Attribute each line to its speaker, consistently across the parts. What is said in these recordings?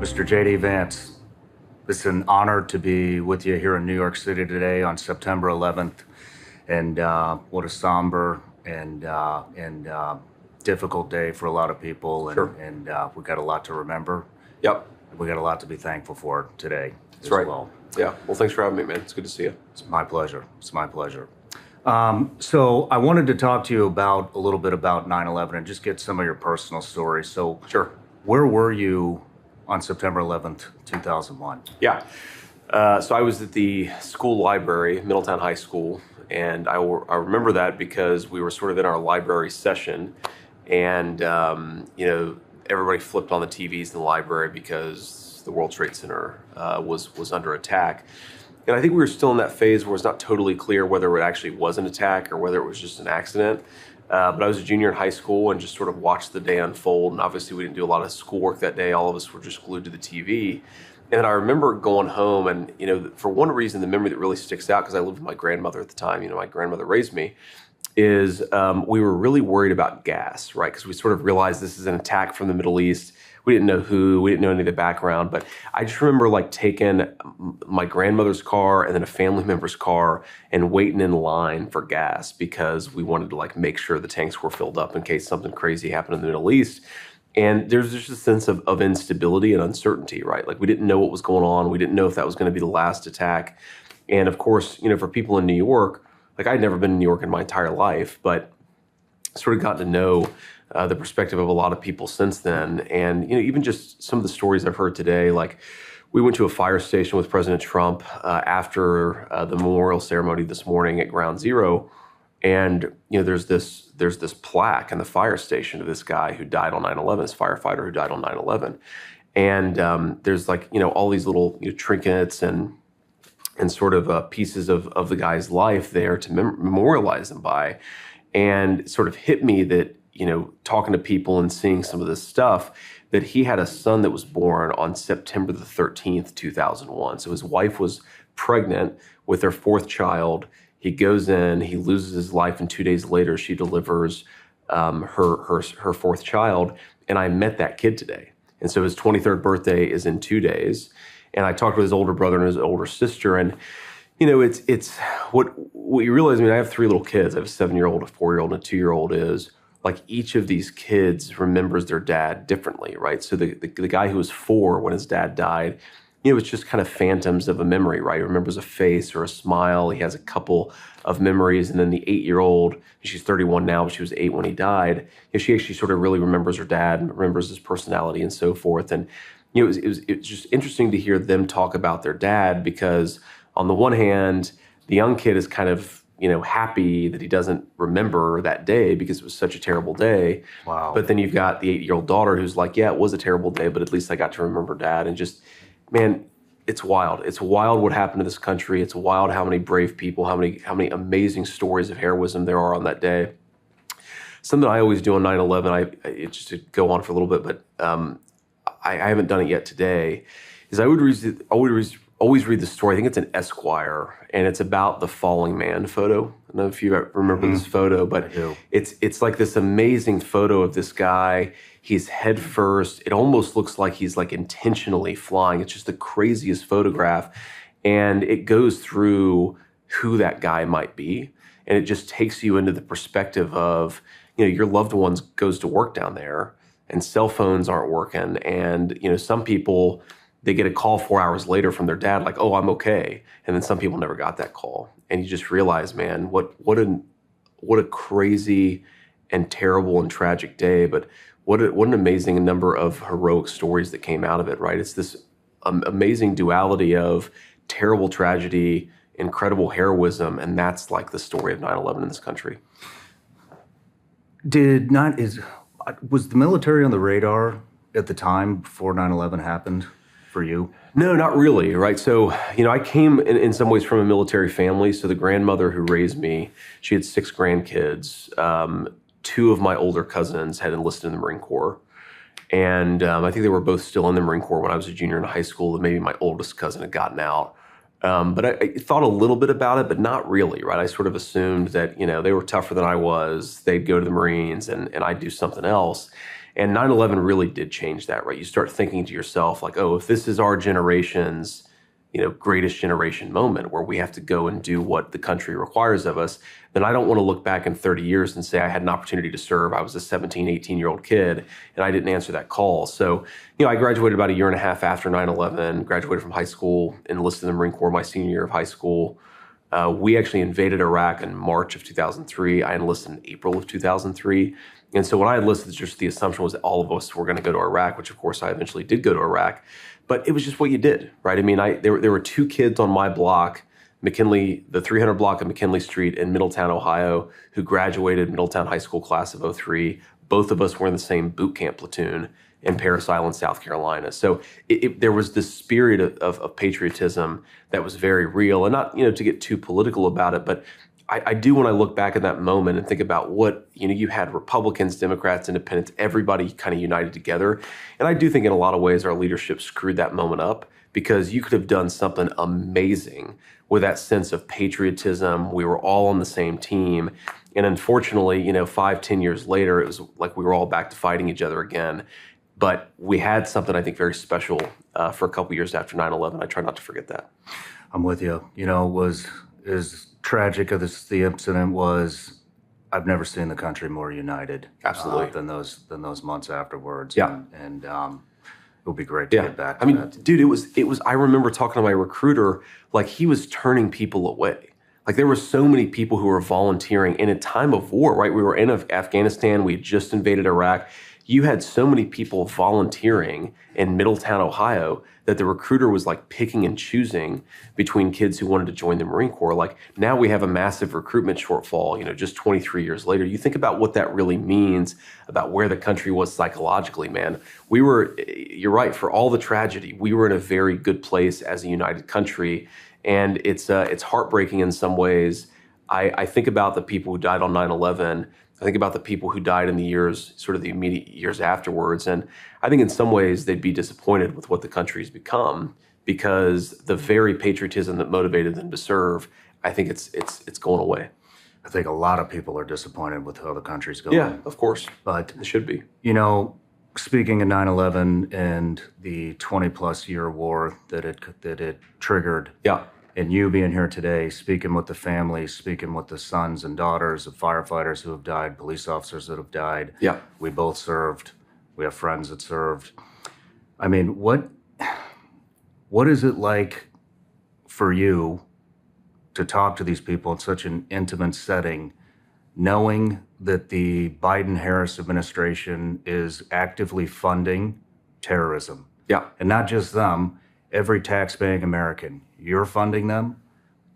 Speaker 1: Mr. JD Vance, it's an honor to be with you here in New York City today on September 11th. And what a somber and difficult day for a lot of people. And,
Speaker 2: Sure.
Speaker 1: and we got a lot to remember.
Speaker 2: Yep.
Speaker 1: We got a lot to be thankful for today.
Speaker 2: That's right. Well. Yeah. Well, thanks for having me, man. It's good to see you.
Speaker 1: It's my pleasure. It's my pleasure. So I wanted to talk to you about a little bit about 9/11 and just get some of your personal stories. So
Speaker 2: Sure.
Speaker 1: where were you on September 11th, 2001?
Speaker 2: Yeah. So I was at the school library, Middletown High School, and I remember that because we were sort of in our library session, and everybody flipped on the TVs in the library because the World Trade Center was under attack. And I think we were still in that phase where it's not totally clear whether it actually was an attack or whether it was just an accident. But I was a junior in high school and just sort of watched the day unfold. And obviously we didn't do a lot of schoolwork that day. All of us were just glued to the TV. And I remember going home and, for one reason, the memory that really sticks out, because I lived with my grandmother at the time, my grandmother raised me, is we were really worried about gas, right? Because we sort of realized this is an attack from the Middle East. We didn't know who, we didn't know any of the background, but I just remember taking my grandmother's car and then a family member's car and waiting in line for gas because we wanted to make sure the tanks were filled up in case something crazy happened in the Middle East. And there's just a sense of instability and uncertainty, right? We didn't know what was going on. We didn't know if that was going to be the last attack. And of course, for people in New York, I'd never been in New York in my entire life, but sort of got to know the perspective of a lot of people since then. And, even just some of the stories I've heard today, we went to a fire station with President Trump after the memorial ceremony this morning at Ground Zero. And, there's this plaque in the fire station of this guy who died on 9/11, this firefighter who died on 9/11. And there's all these little trinkets and sort of pieces of the guy's life there to memorialize him by. And it sort of hit me that, talking to people and seeing some of this stuff, that he had a son that was born on September the 13th, 2001. So his wife was pregnant with their fourth child. He goes in, he loses his life, and 2 days later, she delivers her fourth child. And I met that kid today. And so his 23rd birthday is in 2 days. And I talked with his older brother and his older sister. And, it's what you realize, I have three little kids. I have a 7-year-old, a 4-year-old, and a 2-year-old is, each of these kids remembers their dad differently, right? So the guy who was 4 when his dad died, it's just kind of phantoms of a memory, right? He remembers a face or a smile. He has a couple of memories. And then the 8-year-old, she's 31 now, but she was 8 when he died. She actually sort of really remembers her dad and remembers his personality and so forth. And, it was just interesting to hear them talk about their dad, because on the one hand, the young kid is kind of, happy that he doesn't remember that day because it was such a terrible day.
Speaker 1: Wow.
Speaker 2: But then you've got the 8-year-old daughter who's yeah, it was a terrible day, but at least I got to remember dad. And just, man, it's wild. It's wild what happened to this country. It's wild how many brave people, how many amazing stories of heroism there are on that day. Something I always do on 9/11, I just to go on for a little bit, but I haven't done it yet today, is I would always read the story. I think it's an Esquire, and it's about the falling man photo. I don't know if you remember this photo, but it's this amazing photo of this guy. He's head first. It almost looks like he's intentionally flying. It's just the craziest photograph, and it goes through who that guy might be, and it just takes you into the perspective of, your loved ones goes to work down there, and cell phones aren't working, and some people, they get a call 4 hours later from their dad, oh, I'm okay. And then some people never got that call. And you just realize, man, what a crazy and terrible and tragic day, but what an amazing number of heroic stories that came out of it, right? It's this amazing duality of terrible tragedy, incredible heroism, and that's the story of 9/11 in this country.
Speaker 1: Was the military on the radar at the time before 9/11 happened for you?
Speaker 2: No, not really, right? So, I came in some ways from a military family. So the grandmother who raised me, she had 6 grandkids. 2 of my older cousins had enlisted in the Marine Corps. And I think they were both still in the Marine Corps when I was a junior in high school, and maybe my oldest cousin had gotten out. But I thought a little bit about it, but not really, right? I sort of assumed that, they were tougher than I was. They'd go to the Marines and I'd do something else. And 9/11 really did change that, right? You start thinking to yourself like, oh, if this is our generation's, greatest generation moment where we have to go and do what the country requires of us, then I don't want to look back in 30 years and say I had an opportunity to serve. I was a 17, 18-year-old kid and I didn't answer that call. So, I graduated about a year and a half after 9/11, graduated from high school, enlisted in the Marine Corps my senior year of high school. We actually invaded Iraq in March of 2003. I enlisted in April of 2003. And so when I enlisted, just the assumption was that all of us were going to go to Iraq, which of course I eventually did go to Iraq. But it was just what you did, right? I mean, there were two kids on my block, McKinley, the 300 block of McKinley Street in Middletown, Ohio, who graduated Middletown High School class of '03. Both of us were in the same boot camp platoon in Parris Island, South Carolina. So there was this spirit of patriotism that was very real, and not to get too political about it, but I do, when I look back at that moment and think about what, you had Republicans, Democrats, Independents, everybody kind of united together. And I do think in a lot of ways our leadership screwed that moment up, because you could have done something amazing with that sense of patriotism. We were all on the same team. And unfortunately, 5-10 years later, it was like we were all back to fighting each other again. But we had something, I think, very special for a couple years after 9/11. I try not to forget that.
Speaker 1: I'm with you. Was as tragic as the incident was, I've never seen the country more united.
Speaker 2: Absolutely.
Speaker 1: Than those months afterwards.
Speaker 2: Yeah.
Speaker 1: And it would be great to get back to that.
Speaker 2: Dude, it was. I remember talking to my recruiter, like he was turning people away. Like there were so many people who were volunteering in a time of war, right? We were in Afghanistan. We had just invaded Iraq. You had so many people volunteering in Middletown, Ohio, that the recruiter was like picking and choosing between kids who wanted to join the Marine Corps. Like now we have a massive recruitment shortfall, just 23 years later. You think about what that really means about where the country was psychologically, man. You're right, for all the tragedy, we were in a very good place as a united country. And it's heartbreaking in some ways. I think about the people who died on 9/11. I think about the people who died in the years, sort of the immediate years afterwards. And I think in some ways they'd be disappointed with what the country's become, because the very patriotism that motivated them to serve, I think it's going away.
Speaker 1: I think a lot of people are disappointed with how the country's going.
Speaker 2: Yeah, of course.
Speaker 1: But
Speaker 2: it should be.
Speaker 1: Speaking of 9/11 and the 20-plus year war that it triggered.
Speaker 2: Yeah.
Speaker 1: And you being here today, speaking with the families, speaking with the sons and daughters of firefighters who have died, police officers that have died.
Speaker 2: Yeah.
Speaker 1: We both served. We have friends that served. I mean, what is it like for you to talk to these people in such an intimate setting, knowing that the Biden-Harris administration is actively funding terrorism?
Speaker 2: Yeah.
Speaker 1: And not just them, every tax-paying American. You're funding them.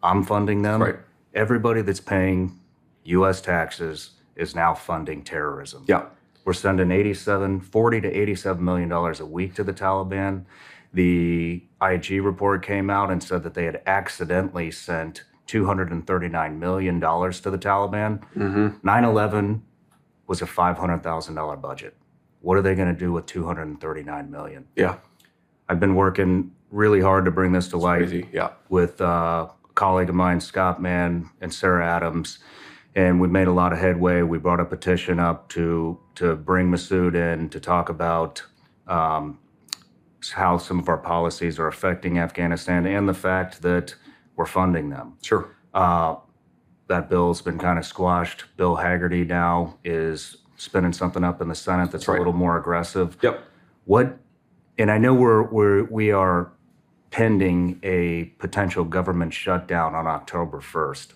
Speaker 1: I'm funding them.
Speaker 2: Right.
Speaker 1: Everybody that's paying U.S. taxes is now funding terrorism.
Speaker 2: Yeah.
Speaker 1: We're sending $40 to $87 million a week to the Taliban. The IG report came out and said that they had accidentally sent $239 million to the Taliban. 9/11 was a $500,000 budget. What are they going to do with $239 million?
Speaker 2: Yeah.
Speaker 1: I've been working really hard to bring this to light.
Speaker 2: Crazy. Yeah.
Speaker 1: With a colleague of mine, Scott Mann, and Sarah Adams, and we made a lot of headway. We brought a petition up to bring Masood in to talk about how some of our policies are affecting Afghanistan and the fact that we're funding them.
Speaker 2: Sure.
Speaker 1: That bill's been kind of squashed. Bill Hagerty now is spinning something up in the Senate that's
Speaker 2: right.
Speaker 1: a little more aggressive.
Speaker 2: Yep.
Speaker 1: And I know we are pending a potential government shutdown on October 1st.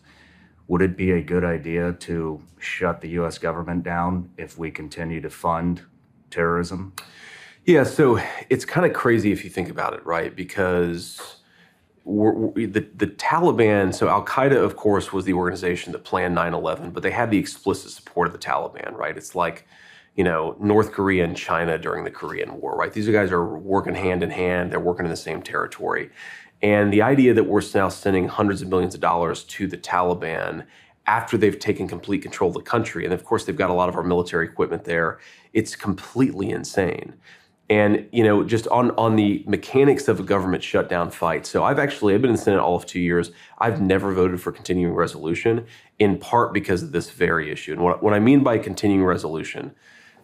Speaker 1: Would it be a good idea to shut the U.S. government down if we continue to fund terrorism?
Speaker 2: Yeah, so it's kind of crazy if you think about it, right? Because the Taliban, so Al-Qaeda, of course, was the organization that planned 9/11, but they had the explicit support of the Taliban, right? It's like, North Korea and China during the Korean War, right? These guys are working hand in hand. They're working in the same territory. And the idea that we're now sending hundreds of millions of dollars to the Taliban after they've taken complete control of the country, and of course they've got a lot of our military equipment there, it's completely insane. And, just on the mechanics of a government shutdown fight. So I've been in the Senate all of 2 years. I've never voted for continuing resolution, in part because of this very issue. And what I mean by continuing resolution,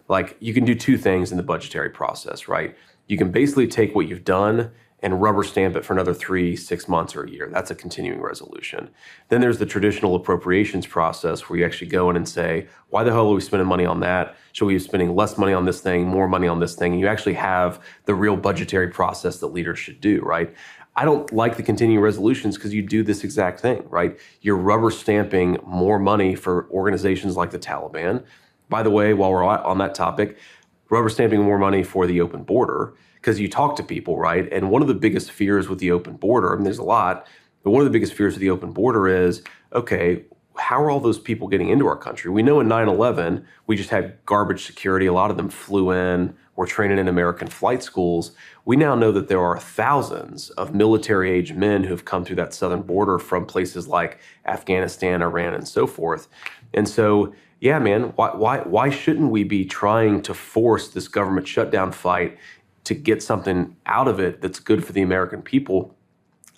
Speaker 2: like you can do two things in the budgetary process, right? You can basically take what you've done and rubber stamp it for another 3, 6 months, or a year. That's a continuing resolution. Then there's the traditional appropriations process where you actually go in and say, why the hell are we spending money on that? Should we be spending less money on this thing, more money on this thing? And you actually have the real budgetary process that leaders should do, right? I don't like the continuing resolutions because you do this exact thing, right? You're rubber stamping more money for organizations like the Taliban. By the way, while we're on that topic, rubber stamping more money for the open border, because you talk to people, right? And one of the biggest fears with the open border, I mean, there's a lot, but one of the biggest fears with the open border is, okay, how are all those people getting into our country? We know in 9/11, we just had garbage security. A lot of them flew in, were training in American flight schools. We now know that there are thousands of military-age men who have come through that southern border from places like Afghanistan, Iran, and so forth. And so, yeah, man, why shouldn't we be trying to force this government shutdown fight to get something out of it that's good for the American people?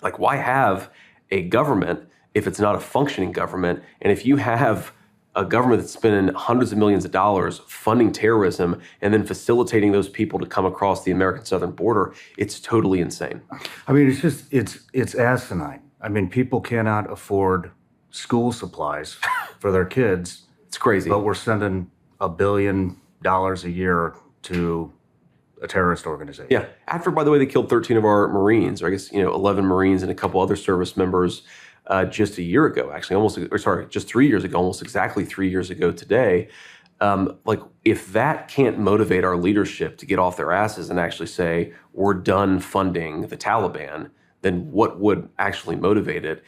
Speaker 2: Like, why have a government if it's not a functioning government? And if you have a government that's spending hundreds of millions of dollars funding terrorism and then facilitating those people to come across the American southern border, it's totally insane.
Speaker 1: I mean, it's asinine. I mean, people cannot afford school supplies for their kids.
Speaker 2: It's crazy.
Speaker 1: But we're sending $1 billion a year to a terrorist organization.
Speaker 2: Yeah. After, by the way, they killed 13 of our Marines, or I guess, 11 Marines and a couple other service members just a year ago, actually, just 3 years ago, almost exactly 3 years ago today. Like, if that can't motivate our leadership to get off their asses and actually say, we're done funding the Taliban, then what would actually motivate it?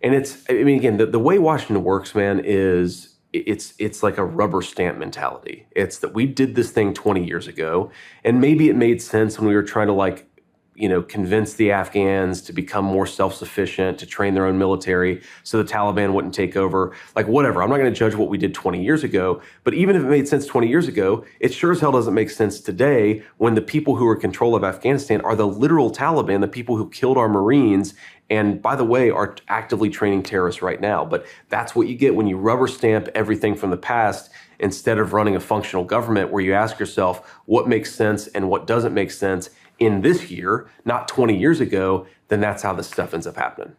Speaker 2: And again, the way Washington works, man, is it's like a rubber stamp mentality. It's that we did this thing 20 years ago, and maybe it made sense when we were trying to convince the Afghans to become more self-sufficient, to train their own military so the Taliban wouldn't take over. Like, whatever. I'm not going to judge what we did 20 years ago, but even if it made sense 20 years ago, it sure as hell doesn't make sense today when the people who are in control of Afghanistan are the literal Taliban, the people who killed our Marines and, by the way, are actively training terrorists right now. But that's what you get when you rubber stamp everything from the past instead of running a functional government where you ask yourself what makes sense and what doesn't make sense in this year, not 20 years ago. Then that's how this stuff ends up happening.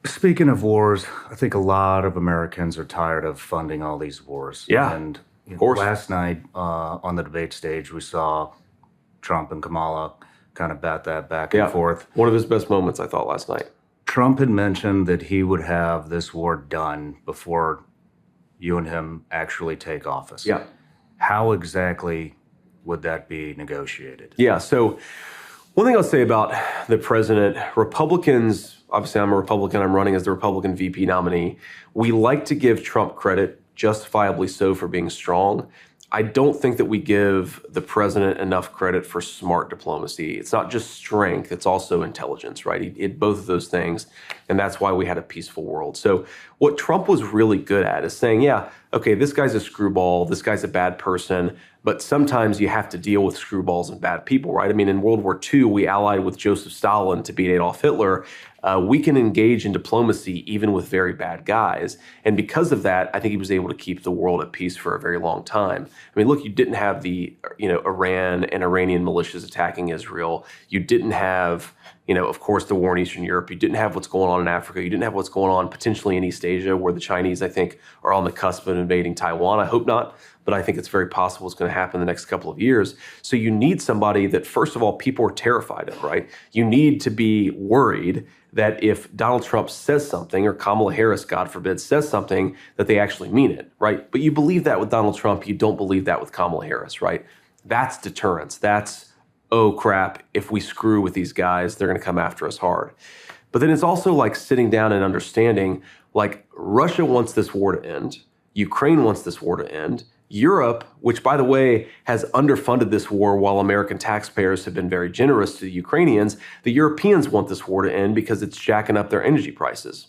Speaker 1: Speaking of wars, I think a lot of Americans are tired of funding all these wars.
Speaker 2: Yeah,
Speaker 1: and
Speaker 2: of course.
Speaker 1: Last night on the debate stage, we saw Trump and Kamala kind of bat that back and forth.
Speaker 2: One of his best moments, I thought, last night.
Speaker 1: Trump had mentioned that he would have this war done before you and him actually take office.
Speaker 2: Yeah.
Speaker 1: How exactly would that be negotiated?
Speaker 2: Yeah, so one thing I'll say about the president, Republicans, obviously I'm a Republican, I'm running as the Republican VP nominee. We like to give Trump credit, justifiably so, for being strong. I don't think that we give the president enough credit for smart diplomacy. It's not just strength, it's also intelligence, right? He did both of those things, and that's why we had a peaceful world. So what Trump was really good at is saying, yeah, okay, this guy's a screwball, this guy's a bad person, but sometimes you have to deal with screwballs and bad people, right? I mean, in World War II, we allied with Joseph Stalin to beat Adolf Hitler. We can engage in diplomacy even with very bad guys. And because of that, I think he was able to keep the world at peace for a very long time. I mean, look, you didn't have the, Iran and Iranian militias attacking Israel. You didn't have, of course, the war in Eastern Europe. You didn't have what's going on in Africa. You didn't have what's going on potentially in East Asia, where the Chinese, I think, are on the cusp of invading Taiwan. I hope not, but I think it's very possible it's going to happen in the next couple of years. So you need somebody that, first of all, people are terrified of, right? You need to be worried that if Donald Trump says something, or Kamala Harris, God forbid, says something, that they actually mean it, right? But you believe that with Donald Trump, you don't believe that with Kamala Harris, right? That's deterrence. That's, oh crap, if we screw with these guys, they're going to come after us hard. But then it's also like sitting down and understanding, like, Russia wants this war to end. Ukraine wants this war to end. Europe, which, by the way, has underfunded this war while American taxpayers have been very generous to the Ukrainians, the Europeans want this war to end because it's jacking up their energy prices.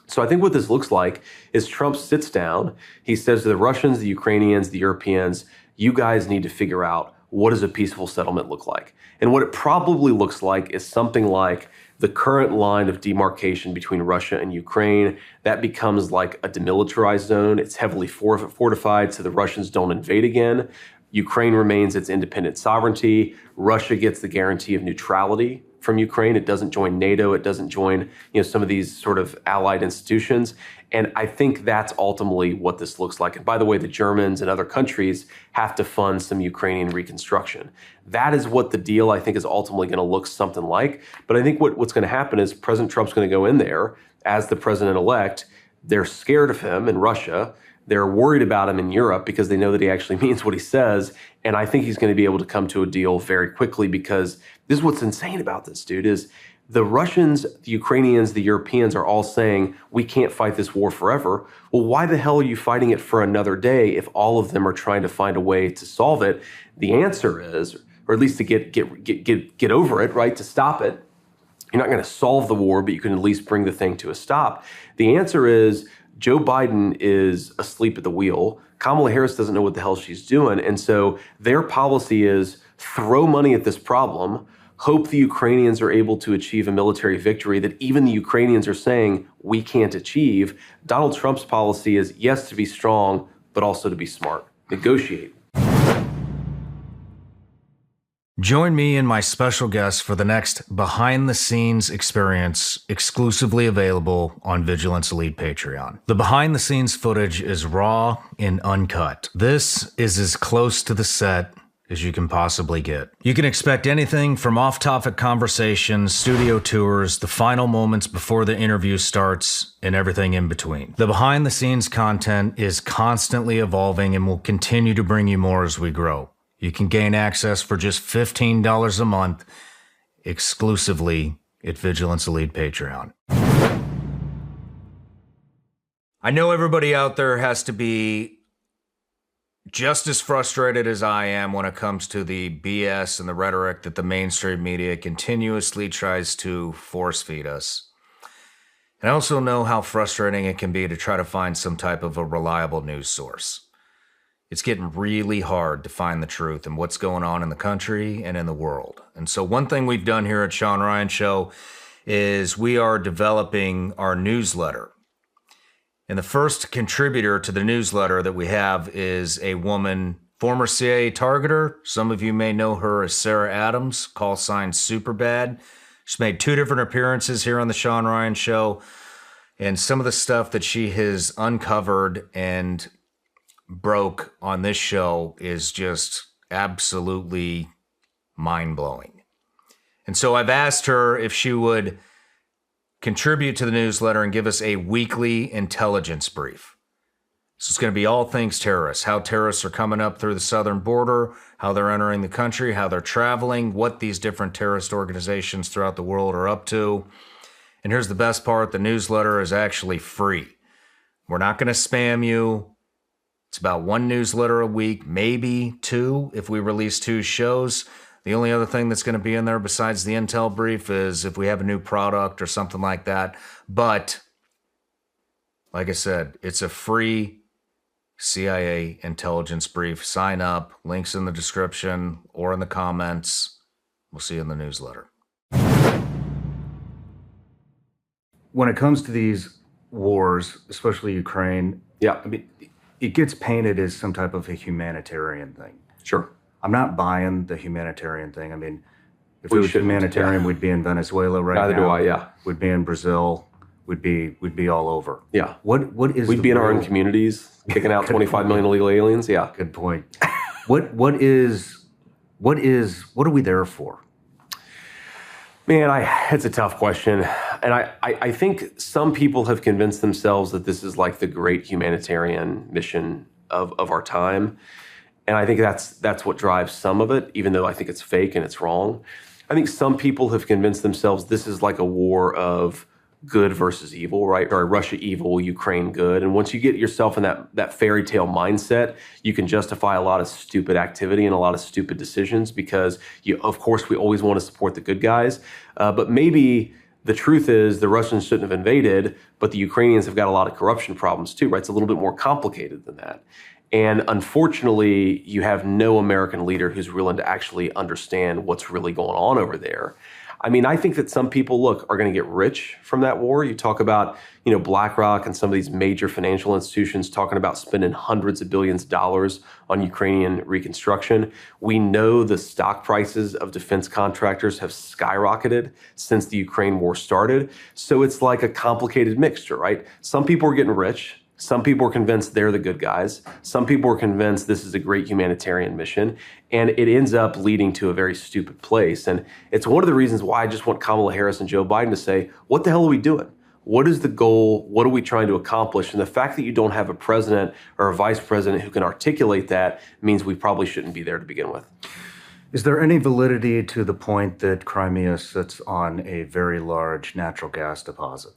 Speaker 2: So I think what this looks like is Trump sits down, he says to the Russians, the Ukrainians, the Europeans, you guys need to figure out, what does a peaceful settlement look like? And what it probably looks like is something like the current line of demarcation between Russia and Ukraine, that becomes like a demilitarized zone. It's heavily fortified so the Russians don't invade again. Ukraine remains its independent sovereignty. Russia gets the guarantee of neutrality from Ukraine. It doesn't join NATO. It doesn't join, some of these sort of allied institutions. And I think that's ultimately what this looks like. And by the way, the Germans and other countries have to fund some Ukrainian reconstruction. That is what the deal, I think, is ultimately going to look something like. But I think what's going to happen is President Trump's going to go in there as the president-elect. They're scared of him in Russia. They're worried about him in Europe because they know that he actually means what he says. And I think he's going to be able to come to a deal very quickly, because this is what's insane about this, dude, is the Russians, the Ukrainians, the Europeans are all saying, we can't fight this war forever. Well, why the hell are you fighting it for another day if all of them are trying to find a way to solve it? The answer is, or at least to get over it, right, to stop it. You're not going to solve the war, but you can at least bring the thing to a stop. The answer is Joe Biden is asleep at the wheel. Kamala Harris doesn't know what the hell she's doing. And so their policy is throw money at this problem, hope the Ukrainians are able to achieve a military victory that even the Ukrainians are saying we can't achieve. Donald Trump's policy is, yes, to be strong, but also to be smart. Negotiate.
Speaker 3: Join me and my special guest for the next behind-the-scenes experience, exclusively available on Vigilance Elite Patreon. The behind-the-scenes footage is raw and uncut. This is as close to the set as you can possibly get. You can expect anything from off-topic conversations, studio tours, the final moments before the interview starts, and everything in between. The behind-the-scenes content is constantly evolving and will continue to bring you more as we grow. You can gain access for just $15 a month exclusively at Vigilance Elite Patreon. I know everybody out there has to be just as frustrated as I am when it comes to the BS and the rhetoric that the mainstream media continuously tries to force feed us. And I also know how frustrating it can be to try to find some type of a reliable news source. It's getting really hard to find the truth and what's going on in the country and in the world. And so one thing we've done here at Sean Ryan Show is we are developing our newsletter. And the first contributor to the newsletter that we have is a woman, former CIA targeter. Some of you may know her as Sarah Adams, call sign Superbad. She's made 2 different appearances here on the Sean Ryan Show. And some of the stuff that she has uncovered and broke on this show is just absolutely mind-blowing. And so I've asked her if she would contribute to the newsletter and give us a weekly intelligence brief. So it's going to be all things terrorists, how terrorists are coming up through the southern border, how they're entering the country, how they're traveling, what these different terrorist organizations throughout the world are up to. And here's the best part, the newsletter is actually free. We're not going to spam you. It's about 1 newsletter a week, maybe 2 if we release 2 shows. The only other thing that's going to be in there besides the intel brief is if we have a new product or something like that. But like I said, it's a free CIA intelligence brief. Sign up, links in the description or in the comments. We'll see you in the newsletter.
Speaker 1: When it comes to these wars, especially Ukraine,
Speaker 2: Yeah.
Speaker 1: I mean, it gets painted as some type of a humanitarian thing.
Speaker 2: Sure.
Speaker 1: I'm not buying the humanitarian thing. I mean, if
Speaker 2: We
Speaker 1: it was
Speaker 2: shouldn't,
Speaker 1: humanitarian,
Speaker 2: yeah.
Speaker 1: we'd be in Venezuela right now.
Speaker 2: Neither do I, yeah.
Speaker 1: We'd be in Brazil. We'd be all over.
Speaker 2: Yeah.
Speaker 1: What is
Speaker 2: We'd
Speaker 1: the
Speaker 2: be in our own
Speaker 1: real-
Speaker 2: communities, kicking out 25 million illegal aliens. Yeah.
Speaker 1: Good point. What are we there for?
Speaker 2: Man, it's a tough question. And I think some people have convinced themselves that this is like the great humanitarian mission of our time. And I think that's what drives some of it, even though I think it's fake and it's wrong. I think some people have convinced themselves this is like a war of good versus evil, right? Or Russia evil, Ukraine good. And once you get yourself in that fairy tale mindset, you can justify a lot of stupid activity and a lot of stupid decisions because, of course, we always want to support the good guys. But maybe the truth is the Russians shouldn't have invaded, but the Ukrainians have got a lot of corruption problems too, right? It's a little bit more complicated than that. And unfortunately, you have no American leader who's willing to actually understand what's really going on over there. I mean, I think that some people, look, are going to get rich from that war. You talk about, BlackRock and some of these major financial institutions talking about spending hundreds of billions of dollars on Ukrainian reconstruction. We know the stock prices of defense contractors have skyrocketed since the Ukraine war started. So it's like a complicated mixture, right? Some people are getting rich. Some people are convinced they're the good guys. Some people are convinced this is a great humanitarian mission. And it ends up leading to a very stupid place. And it's one of the reasons why I just want Kamala Harris and Joe Biden to say, what the hell are we doing? What is the goal? What are we trying to accomplish? And the fact that you don't have a president or a vice president who can articulate that means we probably shouldn't be there to begin with.
Speaker 1: Is there any validity to the point that Crimea sits on a very large natural gas deposit?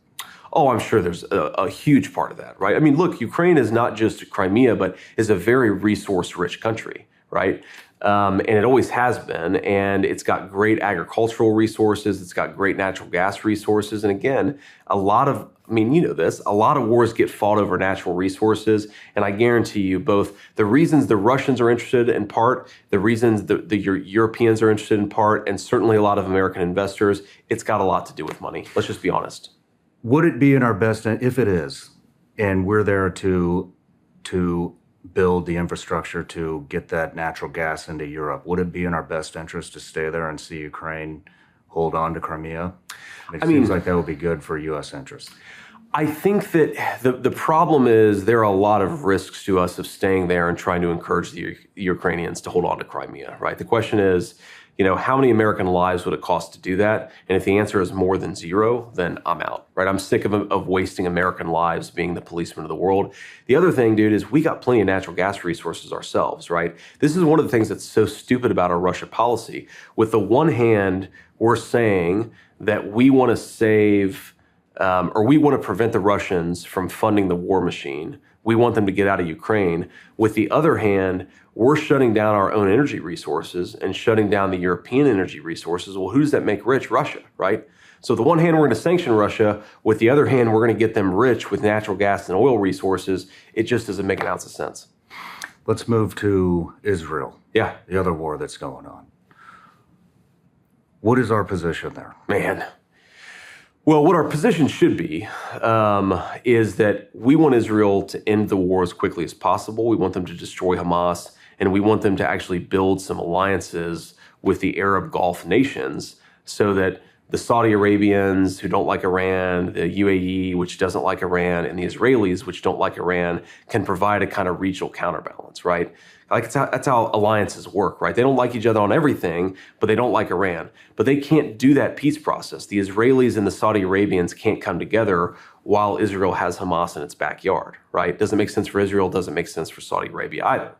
Speaker 2: Oh, I'm sure there's a huge part of that, right? I mean, look, Ukraine is not just Crimea, but is a very resource-rich country, right? And it always has been, and it's got great agricultural resources, it's got great natural gas resources, and again, a lot of wars get fought over natural resources, and I guarantee you both the reasons the Russians are interested in part, the reasons the Europeans are interested in part, and certainly a lot of American investors, it's got a lot to do with money. Let's just be honest.
Speaker 1: Would it be in our best, if it is, and we're there to build the infrastructure to get that natural gas into Europe, would it be in our best interest to stay there and see Ukraine hold on to Crimea? It seems like that would be good for U.S. interests.
Speaker 2: I think that the problem is there are a lot of risks to us of staying there and trying to encourage the Ukrainians to hold on to Crimea, right? The question is, how many American lives would it cost to do that? And if the answer is more than zero, then I'm out, right? I'm sick of wasting American lives being the policeman of the world. The other thing, dude, is we got plenty of natural gas resources ourselves, right? This is one of the things that's so stupid about our Russia policy. With the one hand, we're saying that we want to save, or we want to prevent the Russians from funding the war machine. We want them to get out of Ukraine. With the other hand, we're shutting down our own energy resources and shutting down the European energy resources. Well, who does that make rich? Russia, right? So the one hand, we're going to sanction Russia. With the other hand, we're going to get them rich with natural gas and oil resources. It just doesn't make an ounce of sense.
Speaker 1: Let's move to Israel.
Speaker 2: Yeah.
Speaker 1: The other war that's going on. What is our position there?
Speaker 2: Man. Well, what our position should be is that we want Israel to end the war as quickly as possible. We want them to destroy Hamas, and we want them to actually build some alliances with the Arab Gulf nations so that the Saudi Arabians who don't like Iran, the UAE, which doesn't like Iran, and the Israelis, which don't like Iran, can provide a kind of regional counterbalance, right? Like that's how alliances work, right? They don't like each other on everything, but they don't like Iran. But they can't do that peace process. The Israelis and the Saudi Arabians can't come together while Israel has Hamas in its backyard, right? Doesn't make sense for Israel, doesn't make sense for Saudi Arabia either.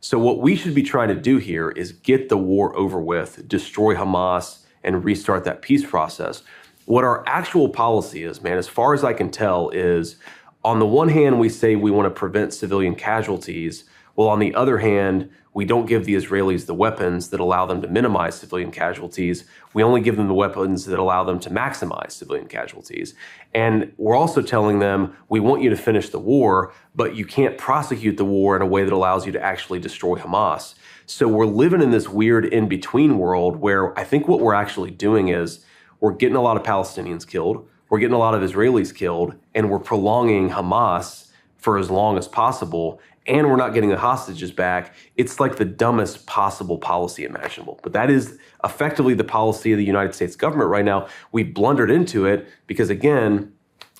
Speaker 2: So what we should be trying to do here is get the war over with, destroy Hamas, and restart that peace process. What our actual policy is, man, as far as I can tell, is on the one hand, we say we want to prevent civilian casualties. Well, on the other hand, we don't give the Israelis the weapons that allow them to minimize civilian casualties. We only give them the weapons that allow them to maximize civilian casualties. And we're also telling them, we want you to finish the war, but you can't prosecute the war in a way that allows you to actually destroy Hamas. So we're living in this weird in-between world where I think what we're actually doing is we're getting a lot of Palestinians killed, we're getting a lot of Israelis killed, and we're prolonging Hamas for as long as possible, and we're not getting the hostages back. It's like the dumbest possible policy imaginable. But that is effectively the policy of the United States government right now. We've blundered into it because, again,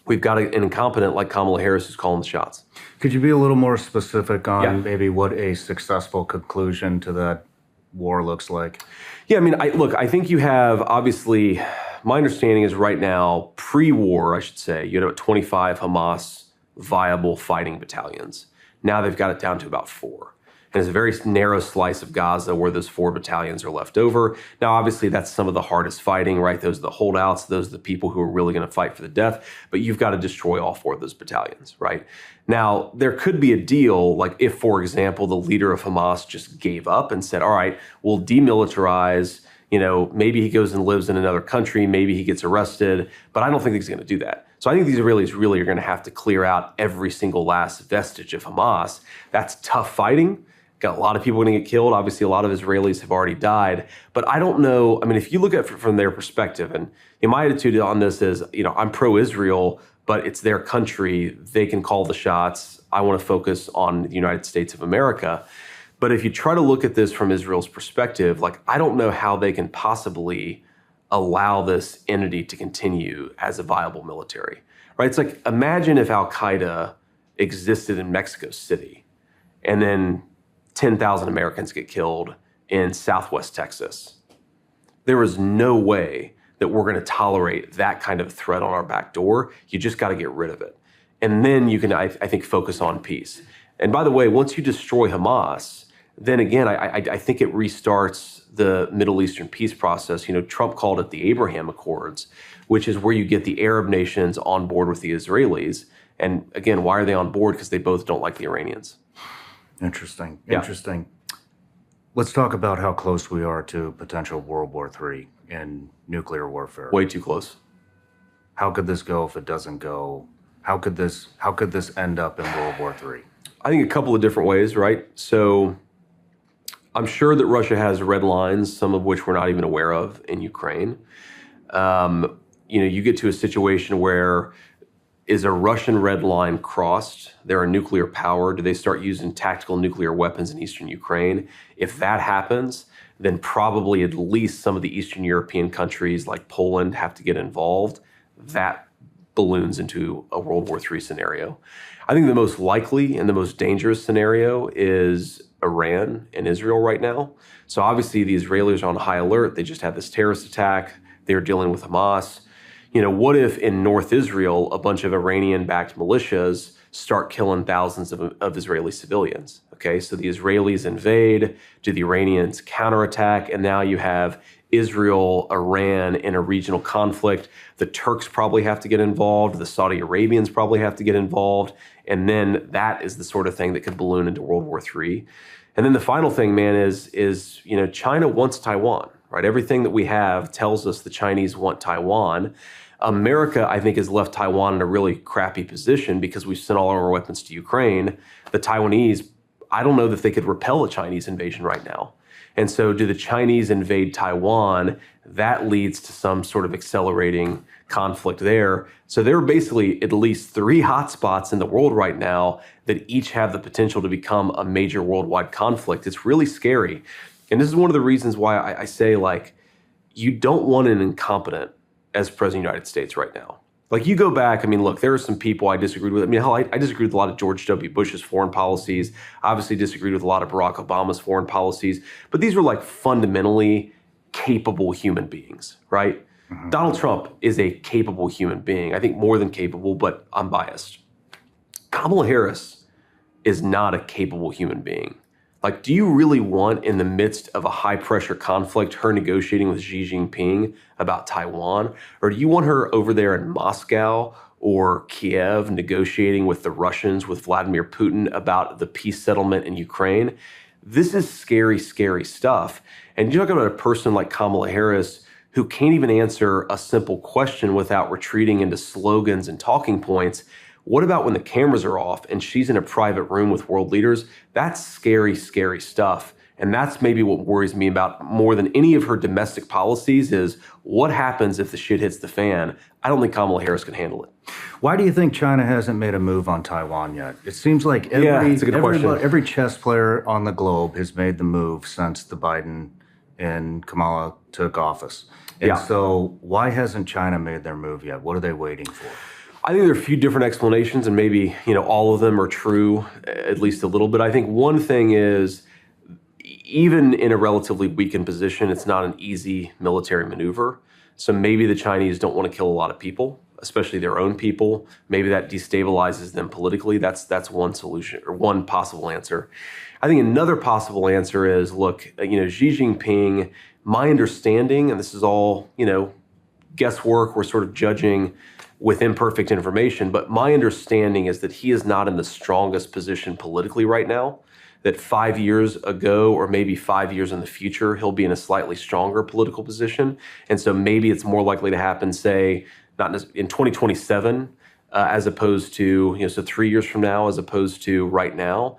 Speaker 2: we've got an incompetent like Kamala Harris who's calling the shots.
Speaker 1: Could you be a little more specific on maybe what a successful conclusion to that war looks like?
Speaker 2: Yeah, I mean, I think you have, obviously, my understanding is right now, pre-war, I should say, you had 25 Hamas viable fighting battalions. Now they've got it down to about 4. And it's a very narrow slice of Gaza where those 4 battalions are left over. Now, obviously, that's some of the hardest fighting, right? Those are the holdouts. Those are the people who are really going to fight for the death. But you've got to destroy all 4 of those battalions, right? Now, there could be a deal, like if, for example, the leader of Hamas just gave up and said, all right, we'll demilitarize. Maybe he goes and lives in another country. Maybe he gets arrested. But I don't think he's going to do that. So I think the Israelis really are going to have to clear out every single last vestige of Hamas. That's tough fighting. Got a lot of people going to get killed. Obviously, a lot of Israelis have already died. But I don't know. I mean, if you look at it from their perspective, and my attitude on this is, I'm pro-Israel, but it's their country. They can call the shots. I want to focus on the United States of America. But if you try to look at this from Israel's perspective, like, I don't know how they can possibly allow this entity to continue as a viable military, right? It's like, imagine if Al-Qaeda existed in Mexico City and then 10,000 Americans get killed in Southwest Texas. There is no way that we're going to tolerate that kind of threat on our back door. You just got to get rid of it. And then you can, I think, focus on peace. And by the way, once you destroy Hamas, then again, I think it restarts the Middle Eastern peace process. Trump called it the Abraham Accords, which is where you get the Arab nations on board with the Israelis. And again, why are they on board? Because they both don't like the Iranians.
Speaker 1: Interesting.
Speaker 2: Yeah.
Speaker 1: Interesting. Let's talk about how close we are to potential World War III and nuclear warfare.
Speaker 2: Way too close.
Speaker 1: How could this go if it doesn't go? How could this end up in World War III?
Speaker 2: I think a couple of different ways, right? So I'm sure that Russia has red lines, some of which we're not even aware of in Ukraine. You get to a situation where, is a Russian red line crossed? They're a nuclear power. Do they start using tactical nuclear weapons in Eastern Ukraine? If that happens, then probably at least some of the Eastern European countries like Poland have to get involved. That balloons into a World War III scenario. I think the most likely and the most dangerous scenario is Iran and Israel right now. So obviously the Israelis are on high alert. They just had this terrorist attack. They're dealing with Hamas. What if in North Israel, a bunch of Iranian-backed militias start killing thousands of Israeli civilians? Okay, so the Israelis invade, do the Iranians counterattack, and now you have Israel, Iran in a regional conflict. The Turks probably have to get involved. The Saudi Arabians probably have to get involved. And then that is the sort of thing that could balloon into World War III. And then the final thing, man, is China wants Taiwan, right? Everything that we have tells us the Chinese want Taiwan. America, I think, has left Taiwan in a really crappy position because we've sent all our weapons to Ukraine. The Taiwanese, I don't know that they could repel a Chinese invasion right now. And so do the Chinese invade Taiwan? That leads to some sort of accelerating conflict there. So there are basically at least 3 hotspots in the world right now that each have the potential to become a major worldwide conflict. It's really scary. And this is one of the reasons why I say, like, you don't want an incompetent as president of the United States right now. Like, you go back, I mean, look, there are some people I disagreed with. I mean, hell, I disagreed with a lot of George W. Bush's foreign policies, obviously disagreed with a lot of Barack Obama's foreign policies, but these were like fundamentally capable human beings, right? Mm-hmm. Donald Trump is a capable human being. I think more than capable, but I'm biased. Kamala Harris is not a capable human being. Like, do you really want, in the midst of a high-pressure conflict, her negotiating with Xi Jinping about Taiwan? Or do you want her over there in Moscow or Kiev negotiating with the Russians, with Vladimir Putin about the peace settlement in Ukraine? This is scary, scary stuff. And you talk about a person like Kamala Harris who can't even answer a simple question without retreating into slogans and talking points. What about when the cameras are off and she's in a private room with world leaders? That's scary, scary stuff. And that's maybe what worries me about more than any of her domestic policies is what happens if the shit hits the fan? I don't think Kamala Harris can handle it.
Speaker 1: Why do you think China hasn't made a move on Taiwan yet? It seems like every chess player on the globe has made the move since the Biden and Kamala took office. And so why hasn't China made their move yet? What are they waiting for?
Speaker 2: I think there are a few different explanations, and maybe, all of them are true, at least a little bit. I think one thing is, even in a relatively weakened position, it's not an easy military maneuver. So maybe the Chinese don't want to kill a lot of people, especially their own people. Maybe that destabilizes them politically. That's one solution, or one possible answer. I think another possible answer is, look, Xi Jinping, my understanding, and this is all, guesswork, we're sort of judging with imperfect information, but my understanding is that he is not in the strongest position politically right now, that 5 years ago, or maybe 5 years in the future, he'll be in a slightly stronger political position. And so maybe it's more likely to happen, say, not in 2027, as opposed to, so 3 years from now, as opposed to right now.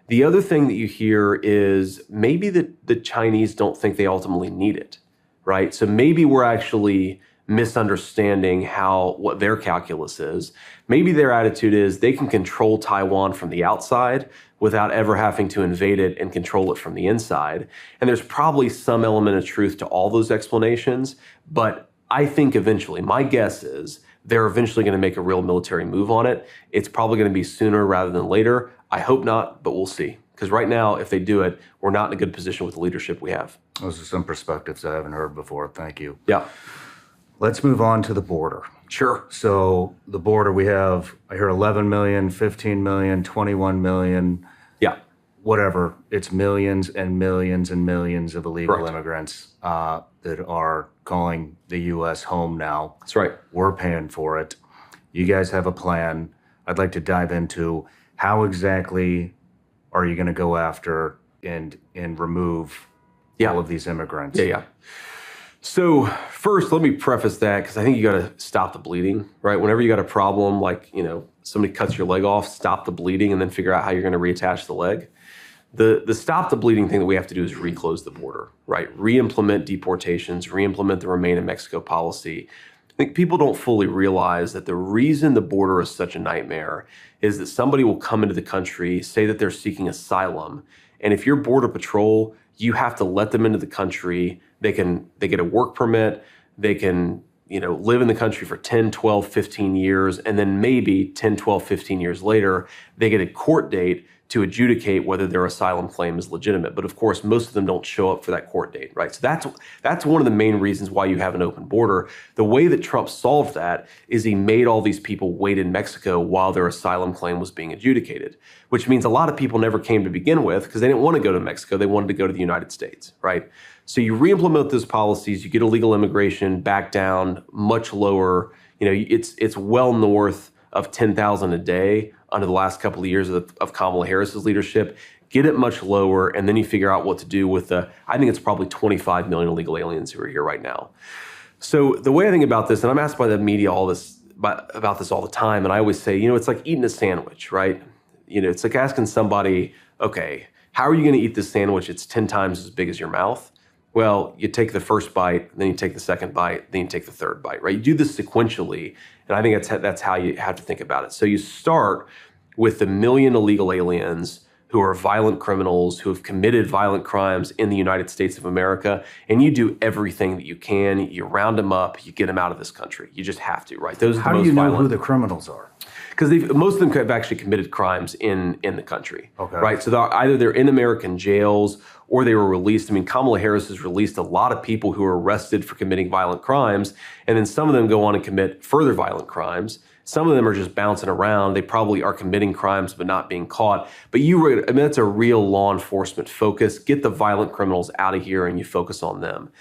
Speaker 2: The other thing that you hear is maybe the Chinese don't think they ultimately need it, right? So maybe we're actually misunderstanding what their calculus is. Maybe their attitude is they can control Taiwan from the outside without ever having to invade it and control it from the inside. And there's probably some element of truth to all those explanations, but I think eventually, my guess is they're eventually going to make a real military move on it. It's probably going to be sooner rather than later. I hope not, but we'll see. Because right now, if they do it, we're not in a good position with the leadership we have.
Speaker 1: Those are some perspectives I haven't heard before. Thank you.
Speaker 2: Yeah.
Speaker 1: Let's move on to the border.
Speaker 2: Sure.
Speaker 1: So the border, we have, I hear 11 million, 15 million, 21 million.
Speaker 2: Yeah.
Speaker 1: Whatever. It's millions and millions and millions of illegal
Speaker 2: Correct.
Speaker 1: immigrants that are calling the U.S. home now.
Speaker 2: That's right.
Speaker 1: We're paying for it. You guys have a plan. I'd like to dive into how exactly are you going to go after and remove all of these immigrants?
Speaker 2: Yeah. So first, let me preface that because I think you got to stop the bleeding, right? Whenever you got a problem, like, somebody cuts your leg off, stop the bleeding and then figure out how you're going to reattach the leg. The stop the bleeding thing that we have to do is reclose the border, right? Re-implement deportations, re-implement the Remain in Mexico policy. I think people don't fully realize that the reason the border is such a nightmare is that somebody will come into the country, say that they're seeking asylum, and if you're Border Patrol, you have to let them into the country. They get a work permit, they can live in the country for 10, 12, 15 years, and then maybe 10, 12, 15 years later, they get a court date to adjudicate whether their asylum claim is legitimate. But of course, most of them don't show up for that court date, right? So that's one of the main reasons why you have an open border. The way that Trump solved that is he made all these people wait in Mexico while their asylum claim was being adjudicated, which means a lot of people never came to begin with because they didn't want to go to Mexico. They wanted to go to the United States, right? So you re-implement those policies, you get illegal immigration back down much lower. It's well north of 10,000 a day under the last couple of years of Kamala Harris's leadership. Get it much lower, and then you figure out what to do with I think it's probably 25 million illegal aliens who are here right now. So the way I think about this, and I'm asked by the media about this all the time, and I always say, it's like eating a sandwich, right? It's like asking somebody, okay, how are you going to eat this sandwich? It's 10 times as big as your mouth. Well, you take the first bite, then you take the second bite, then you take the third bite, right? You do this sequentially, and I think that's how you have to think about it. So you start with the million illegal aliens who are violent criminals, who have committed violent crimes in the United States of America, and you do everything that you can. You round them up, you get them out of this country. You just have to, right? Those are the most violent.
Speaker 1: How do you know who the criminals are?
Speaker 2: Because most of them have actually committed crimes in the country,
Speaker 1: okay,
Speaker 2: right? So either they're in American jails or they were released. I mean, Kamala Harris has released a lot of people who are arrested for committing violent crimes, and then some of them go on and commit further violent crimes. Some of them are just bouncing around. They probably are committing crimes but not being caught. But that's a real law enforcement focus. Get the violent criminals out of here and you focus on them.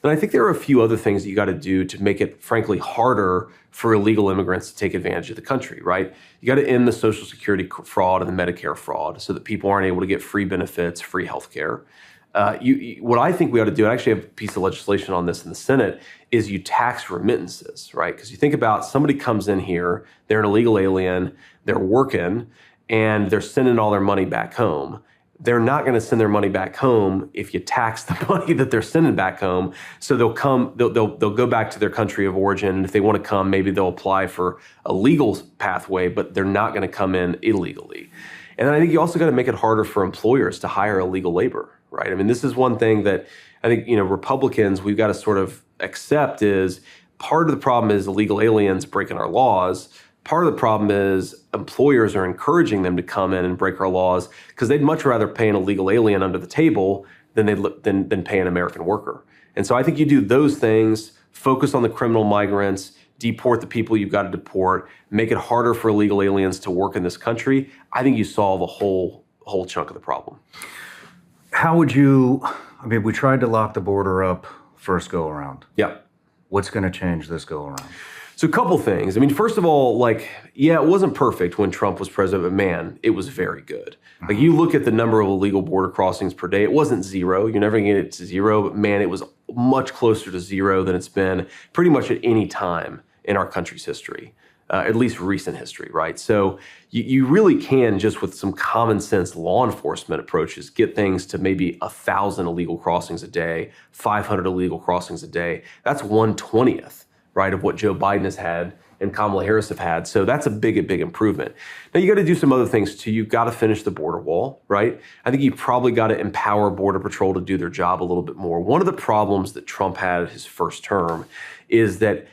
Speaker 2: And I think there are a few other things that you got to do to make it, frankly, harder for illegal immigrants to take advantage of the country, right? You got to end the Social Security fraud and the Medicare fraud so that people aren't able to get free benefits, free health care. What I think we ought to do, I actually have a piece of legislation on this in the Senate, is you tax remittances, right? Because you think about somebody comes in here, they're an illegal alien, they're working, and they're sending all their money back home. They're not going to send their money back home if you tax the money that they're sending back home. So they'll go back to their country of origin. And if they want to come, maybe they'll apply for a legal pathway, but they're not going to come in illegally. And then I think you also got to make it harder for employers to hire illegal labor, right? I mean, this is one thing that I think, Republicans, we've got to sort of accept is part of the problem is illegal aliens breaking our laws. Part of the problem is employers are encouraging them to come in and break our laws because they'd much rather pay an illegal alien under the table than pay an American worker. And so I think you do those things, focus on the criminal migrants, deport the people you've got to deport, make it harder for illegal aliens to work in this country. I think you solve a whole chunk of the problem.
Speaker 1: How would we tried to lock the border up first go around.
Speaker 2: Yeah.
Speaker 1: What's going to change this go around?
Speaker 2: So a couple things. I mean, first of all, it wasn't perfect when Trump was president, but man, it was very good. Like you look at the number of illegal border crossings per day, it wasn't zero. You're never going to get it to zero, but man, it was much closer to zero than it's been pretty much at any time in our country's history. at least recent history, right? So you really can, just with some common sense law enforcement approaches, get things to maybe 1,000 illegal crossings a day, 500 illegal crossings a day. That's 1/20th, right, of what Joe Biden has had and Kamala Harris have had. So that's a big improvement. Now, you got to do some other things too. You've got to finish the border wall, right? I think you probably got to empower Border Patrol to do their job a little bit more. One of the problems that Trump had his first term is that,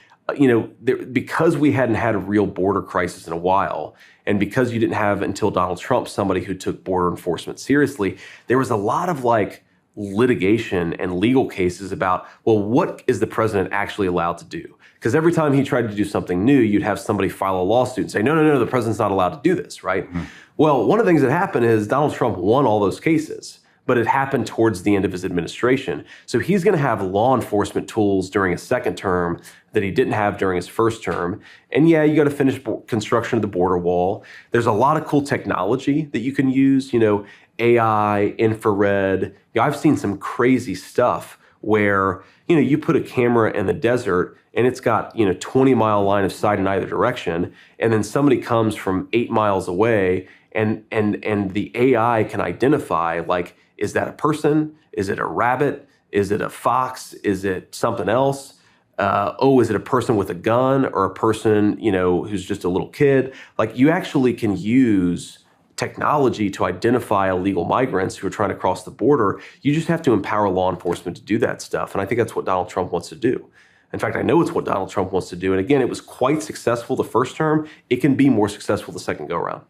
Speaker 2: because we hadn't had a real border crisis in a while, and because you didn't have until Donald Trump somebody who took border enforcement seriously, there was a lot of litigation and legal cases about, well, what is the president actually allowed to do? Because every time he tried to do something new, you'd have somebody file a lawsuit and say, no, the president's not allowed to do this, right? Mm-hmm. Well, one of the things that happened is Donald Trump won all those cases, but it happened towards the end of his administration. So he's going to have law enforcement tools during his second term that he didn't have during his first term. And yeah, you got to finish construction of the border wall. There's a lot of cool technology that you can use, AI, infrared. I've seen some crazy stuff where, you put a camera in the desert and it's got, 20-mile line of sight in either direction. And then somebody comes from 8 miles away and the AI can identify, is that a person? Is it a rabbit? Is it a fox? Is it something else? Is it a person with a gun or a person, who's just a little kid? You actually can use technology to identify illegal migrants who are trying to cross the border. You just have to empower law enforcement to do that stuff. And I think that's what Donald Trump wants to do. In fact, I know it's what Donald Trump wants to do. And again, it was quite successful the first term. It can be more successful the second go around.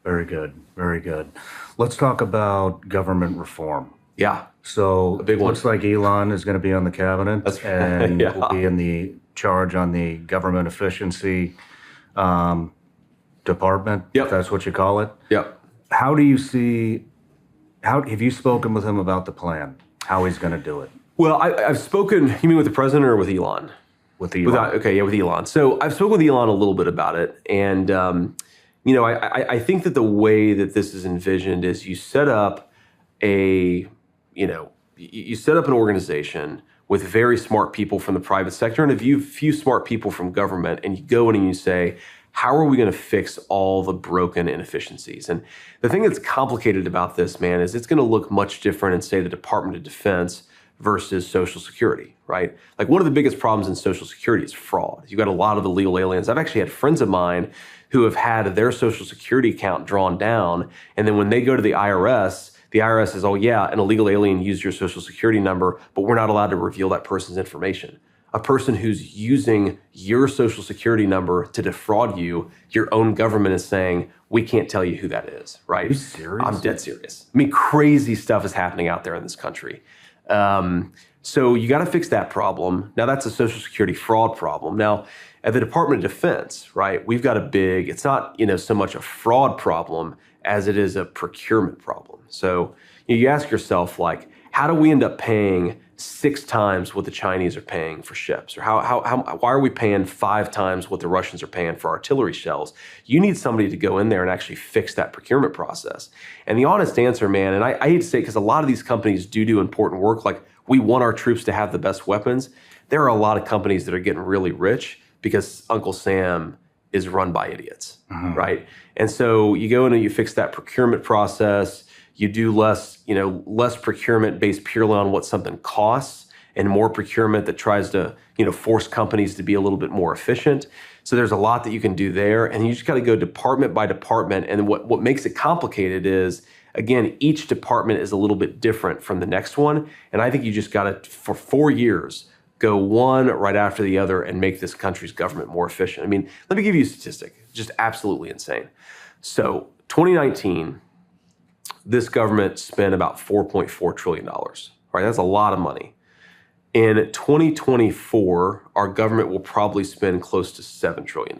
Speaker 1: Very good. Very good. Let's talk about government reform.
Speaker 2: Yeah.
Speaker 1: So
Speaker 2: a big
Speaker 1: it looks like Elon is going to be on the cabinet and
Speaker 2: yeah.
Speaker 1: will be in the charge on the government efficiency department,
Speaker 2: yep.
Speaker 1: if that's what you call it.
Speaker 2: Yep.
Speaker 1: How do you see, have you spoken with him about the plan, how he's going to do it?
Speaker 2: Well, I've spoken, you mean with the president or with Elon?
Speaker 1: With Elon.
Speaker 2: With Elon. So I've spoken with Elon a little bit about it. And, I think that the way that this is envisioned is you set up you set up an organization with very smart people from the private sector and a few smart people from government, and you go in and you say, how are we going to fix all the broken inefficiencies? And the thing that's complicated about this, man, is it's going to look much different in, say, the Department of Defense versus Social Security, right? One of the biggest problems in Social Security is fraud. You've got a lot of illegal aliens. I've actually had friends of mine who have had their Social Security account drawn down, and then when they go to the IRS is, oh yeah, an illegal alien used your Social Security number, but we're not allowed to reveal that person's information. A person who's using your Social Security number to defraud you, your own government is saying, we can't tell you who that is, right?
Speaker 1: Are you serious?
Speaker 2: I'm dead serious. I mean, crazy stuff is happening out there in this country. So you got to fix that problem. Now, that's a Social Security fraud problem. Now, at the Department of Defense, right, we've got it's not, so much a fraud problem as it is a procurement problem. So you ask yourself, how do we end up paying 6 times what the Chinese are paying for ships? Or why are we paying 5 times what the Russians are paying for artillery shells? You need somebody to go in there and actually fix that procurement process. And the honest answer, man, and I hate to say, because a lot of these companies do important work, we want our troops to have the best weapons. There are a lot of companies that are getting really rich because Uncle Sam is run by idiots, right? And so you go in and you fix that procurement process. You do less procurement based purely on what something costs and more procurement that tries to, force companies to be a little bit more efficient. So there's a lot that you can do there. And you just got to go department by department. And what makes it complicated is, again, each department is a little bit different from the next one. And I think you just got to, for 4 years, go one right after the other and make this country's government more efficient. I mean, let me give you a statistic, just absolutely insane. So 2019, this government spent about $4.4 trillion, right? That's a lot of money. In 2024, our government will probably spend close to $7 trillion.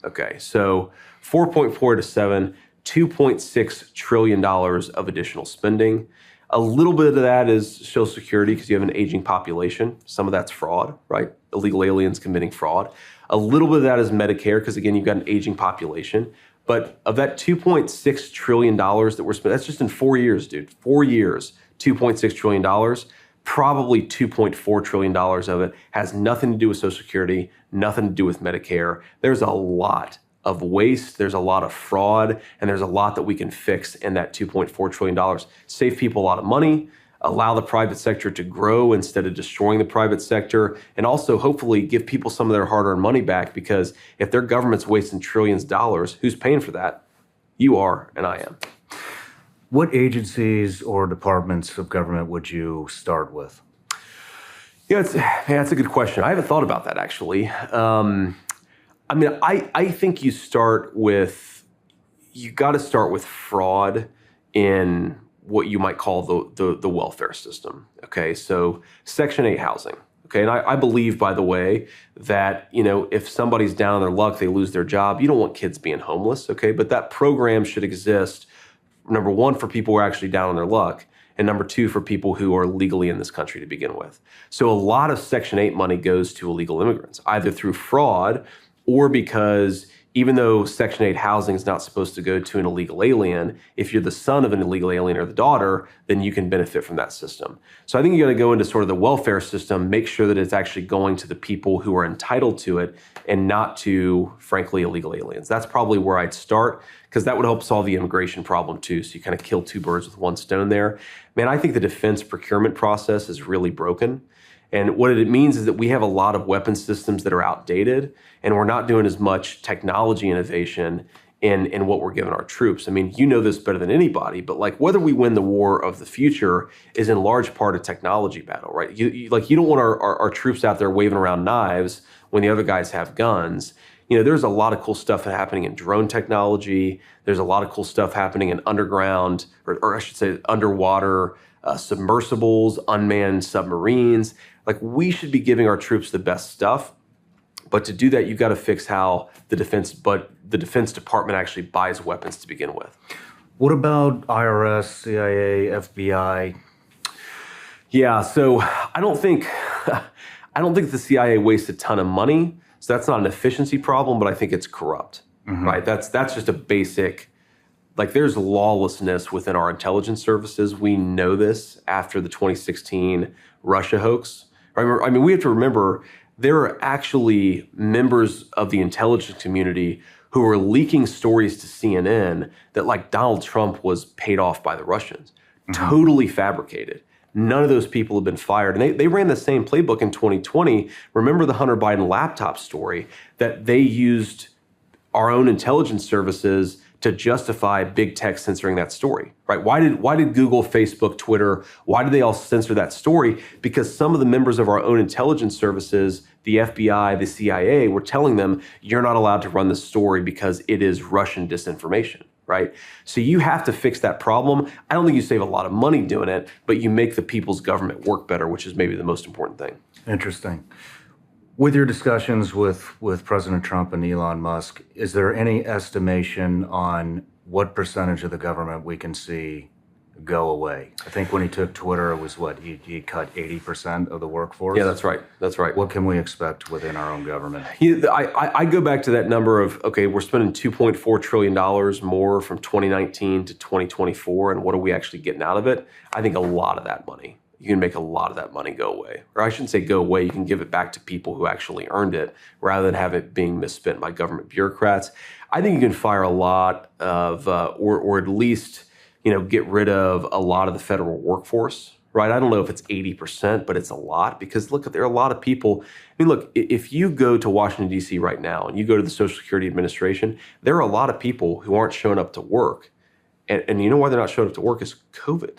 Speaker 2: Okay, so 4.4 to 7, $2.6 trillion of additional spending. A little bit of that is Social Security because you have an aging population. Some of that's fraud, right? Illegal aliens committing fraud. A little bit of that is Medicare because, again, you've got an aging population. But of that $2.6 trillion that we're spending, that's just in 4 years, dude. 4 years, $2.6 trillion. probably $2.4 trillion of it has nothing to do with Social Security, nothing to do with Medicare. There's a lot of waste, there's a lot of fraud, and there's a lot that we can fix in that $2.4 trillion. Save people a lot of money, allow the private sector to grow instead of destroying the private sector, and also hopefully give people some of their hard-earned money back, because if their government's wasting trillions of dollars, who's paying for that? You are, and I am.
Speaker 1: What agencies or departments of government would you start with?
Speaker 2: Yeah, that's a good question. I haven't thought about that, actually. I think you got to start with fraud in what you might call the welfare system. Okay, so Section 8 housing. Okay, and I believe, by the way, that if somebody's down on their luck, they lose their job. You don't want kids being homeless. Okay, but that program should exist. Number one, for people who are actually down on their luck, and number two, for people who are legally in this country to begin with. So a lot of Section 8 money goes to illegal immigrants, either through fraud or because even though Section 8 housing is not supposed to go to an illegal alien, if you're the son of an illegal alien or the daughter, then you can benefit from that system. So I think you got to go into sort of the welfare system, make sure that it's actually going to the people who are entitled to it and not to, frankly, illegal aliens. That's probably where I'd start, because that would help solve the immigration problem too. So you kind of kill two birds with one stone there. Man, I think the defense procurement process is really broken. And what it means is that we have a lot of weapon systems that are outdated, and we're not doing as much technology innovation in what we're giving our troops. I mean, you know this better than anybody, but like whether we win the war of the future is in large part a technology battle, right? You don't want our troops out there waving around knives when the other guys have guns. There's a lot of cool stuff happening in drone technology. There's a lot of cool stuff happening in underground, or I should say underwater submersibles, unmanned submarines. Like, we should be giving our troops the best stuff. But to do that, you've got to fix how the Defense Department actually buys weapons to begin with.
Speaker 1: What about IRS, CIA, FBI?
Speaker 2: Yeah, so I don't think the CIA wastes a ton of money. So that's not an efficiency problem, but I think it's corrupt, right? That's just a basic, like, there's lawlessness within our intelligence services. We know this after the 2016 Russia hoax. I mean, we have to remember there are actually members of the intelligence community who are leaking stories to CNN that, like, Donald Trump was paid off by the Russians. Totally fabricated. None of those people have been fired. And they ran the same playbook in 2020. Remember the Hunter Biden laptop story, that they used our own intelligence services to justify big tech censoring that story, right? Why did Google, Facebook, Twitter, why did they all censor that story? Because some of the members of our own intelligence services, the FBI, the CIA, were telling them, you're not allowed to run this story because it is Russian disinformation, right? So you have to fix that problem. I don't think you save a lot of money doing it, but you make the people's government work better, which is maybe the most important thing.
Speaker 1: Interesting. With your discussions with President Trump and Elon Musk, is there any estimation on what percentage of the government we can see go away? I think when he took Twitter, it was he cut 80% of the workforce?
Speaker 2: Yeah, that's right. That's right.
Speaker 1: What can we expect within our own government?
Speaker 2: I go back to that number of, okay, we're spending $2.4 trillion more from 2019 to 2024, and what are we actually getting out of it? I think a lot of that money. You can make a lot of that money go away. Or I shouldn't say go away, you can give it back to people who actually earned it rather than have it being misspent by government bureaucrats. I think you can fire a lot of, or at least, get rid of a lot of the federal workforce, right? I don't know if it's 80%, but it's a lot, because look, there are a lot of people. I mean, look, if you go to Washington, D.C. right now and you go to the Social Security Administration, there are a lot of people who aren't showing up to work. And you know why they're not showing up to work is COVID.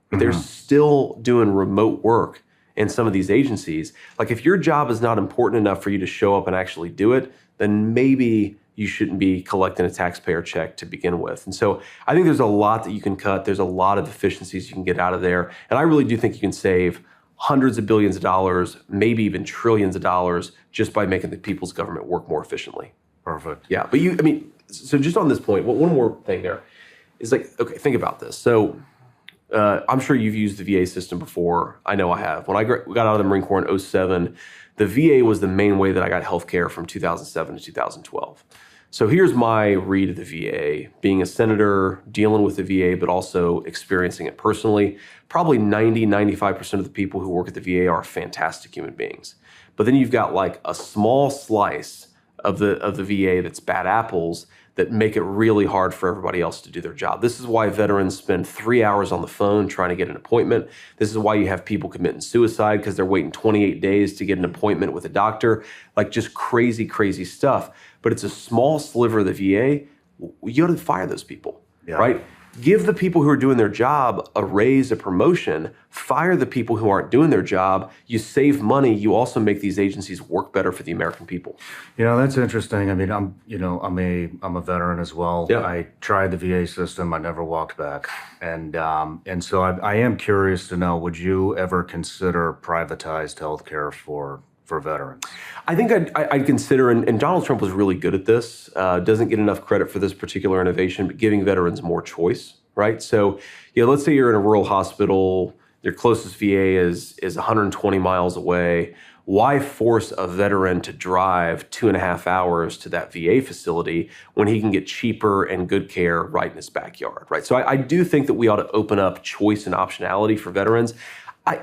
Speaker 2: They're still doing remote work in some of these agencies. Like, if your job is not important enough for you to show up and actually do it, then maybe you shouldn't be collecting a taxpayer check to begin with. And so I think there's a lot that you can cut. There's a lot of efficiencies you can get out of there. And I really do think you can save hundreds of billions of dollars, maybe even trillions of dollars, just by making the people's government work more efficiently.
Speaker 1: Perfect.
Speaker 2: Yeah, but so just on this point, one more thing there is, like, okay, think about this. So I'm sure you've used the VA system before. I know I have. When I got out of the Marine Corps in 2007, the VA was the main way that I got health care from 2007 to 2012. So here's my read of the VA, being a senator, dealing with the VA, but also experiencing it personally. Probably 95% of the people who work at the VA are fantastic human beings. But then you've got like a small slice of the VA that's bad apples that make it really hard for everybody else to do their job. This is why veterans spend 3 hours on the phone trying to get an appointment. This is why you have people committing suicide because they're waiting 28 days to get an appointment with a doctor. Like just crazy, crazy stuff. But it's a small sliver of the VA. You got to fire those people, right? Give the people who are doing their job a raise, a promotion. Fire the people who aren't doing their job. You save money. You also make these agencies work better for the American people.
Speaker 1: That's interesting. I mean, I'm a veteran as well.
Speaker 2: Yeah.
Speaker 1: I tried the VA system. I never walked back, and so I am curious to know: would you ever consider privatized healthcare for veterans?
Speaker 2: I think I'd consider, and Donald Trump was really good at this, doesn't get enough credit for this particular innovation, but giving veterans more choice, right? So, let's say you're in a rural hospital, your closest VA is 120 miles away. Why force a veteran to drive 2.5 hours to that VA facility when he can get cheaper and good care right in his backyard, right? So I do think that we ought to open up choice and optionality for veterans. I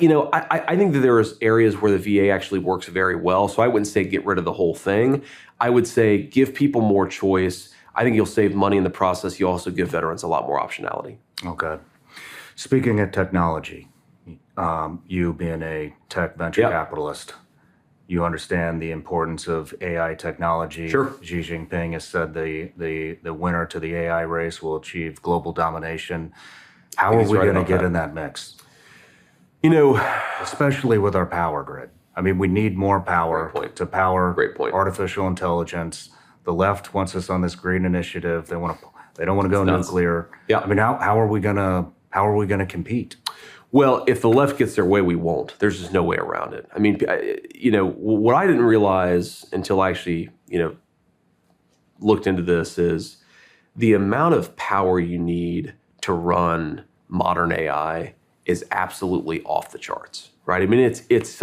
Speaker 2: think that there's areas where the VA actually works very well. So I wouldn't say get rid of the whole thing. I would say give people more choice. I think you'll save money in the process. You also give veterans a lot more optionality.
Speaker 1: Okay. Speaking of technology, you being a tech venture capitalist, you understand the importance of AI technology.
Speaker 2: Sure.
Speaker 1: Xi Jinping has said the winner to the AI race will achieve global domination. How are we going to get in that mix? Especially with our power grid. I mean, we need more power to power artificial intelligence. The left wants us on this green initiative. They don't want to go nuclear. Yeah. I mean, how are we gonna compete?
Speaker 2: Well, if the left gets their way, we won't. There's just no way around it. I mean, what I didn't realize until I actually, looked into this is the amount of power you need to run modern AI is absolutely off the charts, right? I mean,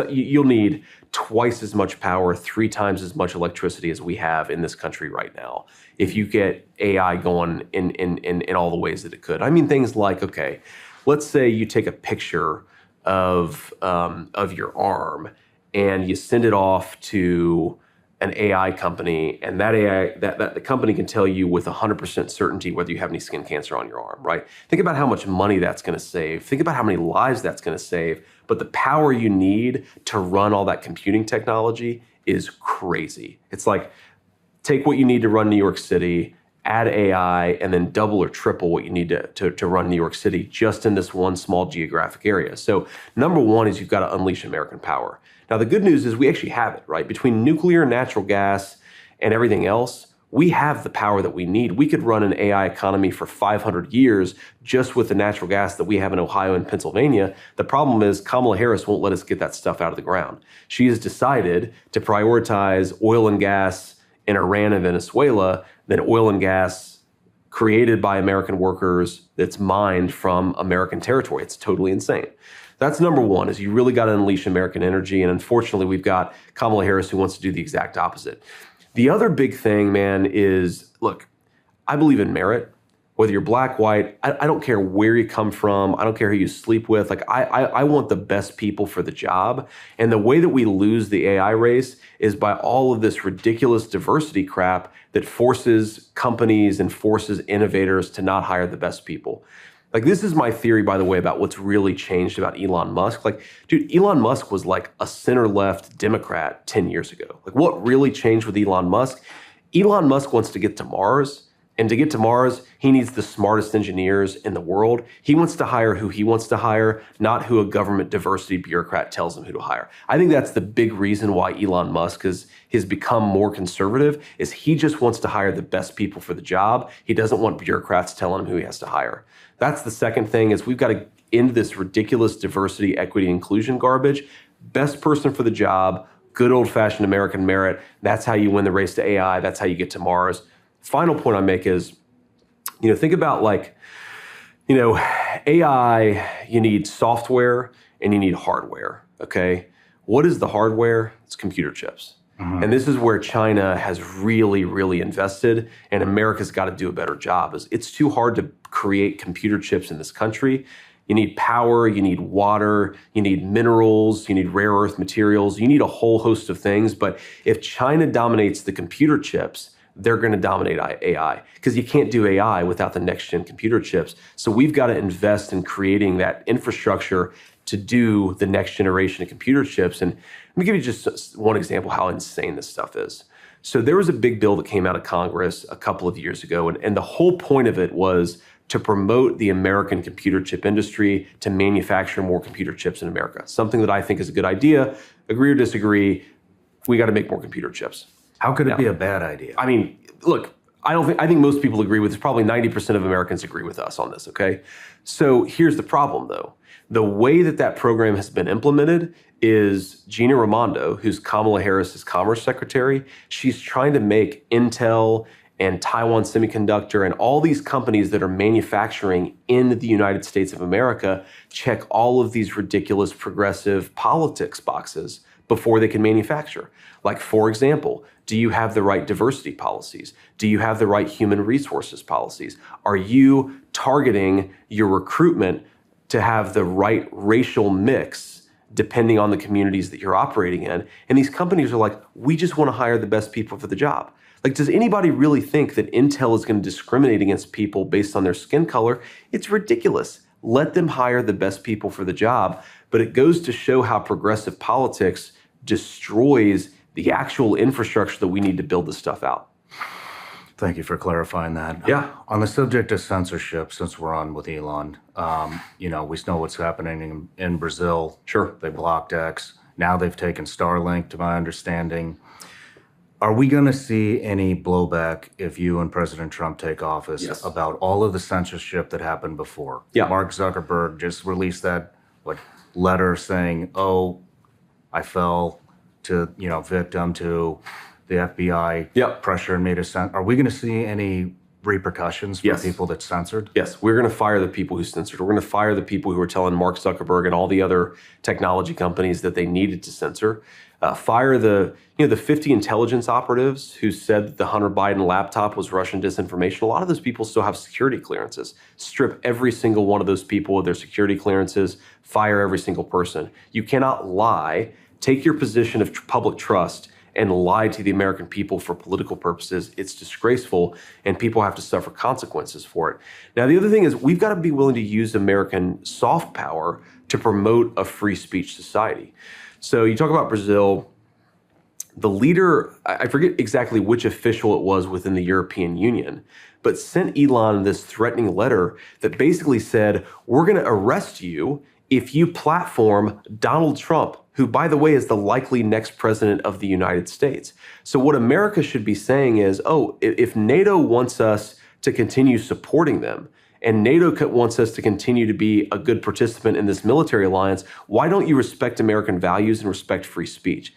Speaker 2: you'll need twice as much power, 3 times as much electricity as we have in this country right now if you get AI going in all the ways that it could. I mean, things like, okay, let's say you take a picture of your arm and you send it off to an AI company, and that AI, that the company can tell you with 100% certainty whether you have any skin cancer on your arm, right? Think about how much money that's going to save. Think about how many lives that's going to save. But the power you need to run all that computing technology is crazy. It's like, take what you need to run New York City, add AI, and then double or triple what you need to run New York City just in this one small geographic area. So number one is you've got to unleash American power. Now, the good news is we actually have it, right? Between nuclear, natural gas, and everything else, we have the power that we need. We could run an AI economy for 500 years just with the natural gas that we have in Ohio and Pennsylvania. The problem is Kamala Harris won't let us get that stuff out of the ground. She has decided to prioritize oil and gas in Iran and Venezuela than oil and gas created by American workers that's mined from American territory. It's totally insane. That's number one, is you really got to unleash American energy. And unfortunately, we've got Kamala Harris who wants to do the exact opposite. The other big thing, man, is, look, I believe in merit. Whether you're black, white, I don't care where you come from. I don't care who you sleep with. Like, I want the best people for the job. And the way that we lose the AI race is by all of this ridiculous diversity crap that forces companies and forces innovators to not hire the best people. Like, this is my theory, by the way, about what's really changed about Elon Musk. Like, dude, Elon Musk was like a center-left Democrat 10 years ago. Like, what really changed with Elon Musk? Elon Musk wants to get to Mars. And to get to Mars, he needs the smartest engineers in the world. He wants to hire who he wants to hire, not who a government diversity bureaucrat tells him who to hire. I think that's the big reason why Elon Musk has become more conservative, is he just wants to hire the best people for the job. He doesn't want bureaucrats telling him who he has to hire. That's the second thing, is we've got to end this ridiculous diversity, equity, inclusion garbage. Best person for the job, good old-fashioned American merit. That's how you win the race to AI. That's how you get to Mars. Final point I make is, think about AI, you need software and you need hardware, okay? What is the hardware? It's computer chips. And this is where China has really, really invested, and America's got to do a better job. It's too hard to create computer chips in this country. You need power, you need water, you need minerals, you need rare earth materials, you need a whole host of things. But if China dominates the computer chips, they're going to dominate AI, because you can't do AI without the next gen computer chips. So we've got to invest in creating that infrastructure to do the next generation of computer chips. And let me give you just one example how insane this stuff is. So there was a big bill that came out of Congress a couple of years ago, and the whole point of it was to promote the American computer chip industry, to manufacture more computer chips in America. Something that I think is a good idea. Agree or disagree, we got to make more computer chips.
Speaker 1: How could it be a bad idea?
Speaker 2: I mean, look, I think most people agree with this. Probably 90% of Americans agree with us on this, okay? So here's the problem, though. The way that program has been implemented is Gina Raimondo, who's Kamala Harris's Commerce Secretary. She's trying to make Intel and Taiwan Semiconductor and all these companies that are manufacturing in the United States of America check all of these ridiculous progressive politics boxes before they can manufacture. Like, for example, do you have the right diversity policies? Do you have the right human resources policies? Are you targeting your recruitment to have the right racial mix depending on the communities that you're operating in? And these companies are like, we just want to hire the best people for the job. Like, does anybody really think that Intel is going to discriminate against people based on their skin color? It's ridiculous. Let them hire the best people for the job. But it goes to show how progressive politics destroys the actual infrastructure that we need to build this stuff out.
Speaker 1: Thank you for clarifying that.
Speaker 2: Yeah.
Speaker 1: On the subject of censorship, since we're on with Elon, we know what's happening in Brazil.
Speaker 2: Sure.
Speaker 1: They blocked X. Now they've taken Starlink, to my understanding. Are we going to see any blowback if you and President Trump take office about all of the censorship that happened before?
Speaker 2: Yeah.
Speaker 1: Mark Zuckerberg just released that letter saying, "Oh, I fell victim to the FBI pressuring me to censor." Are we going to see any repercussions for people that censored?
Speaker 2: Yes, we're going to fire the people who censored. We're going to fire the people who were telling Mark Zuckerberg and all the other technology companies that they needed to censor. Fire the 50 intelligence operatives who said that the Hunter Biden laptop was Russian disinformation. A lot of those people still have security clearances. Strip every single one of those people of their security clearances. Fire every single person. You cannot lie. Take your position of public trust and lie to the American people for political purposes. It's disgraceful, and people have to suffer consequences for it. Now, the other thing is we've got to be willing to use American soft power to promote a free speech society. So you talk about Brazil, the leader, I forget exactly which official it was within the European Union, but sent Elon this threatening letter that basically said, we're going to arrest you if you platform Donald Trump, who, by the way, is the likely next president of the United States. So what America should be saying is, if NATO wants us to continue supporting them, and NATO wants us to continue to be a good participant in this military alliance, why don't you respect American values and respect free speech?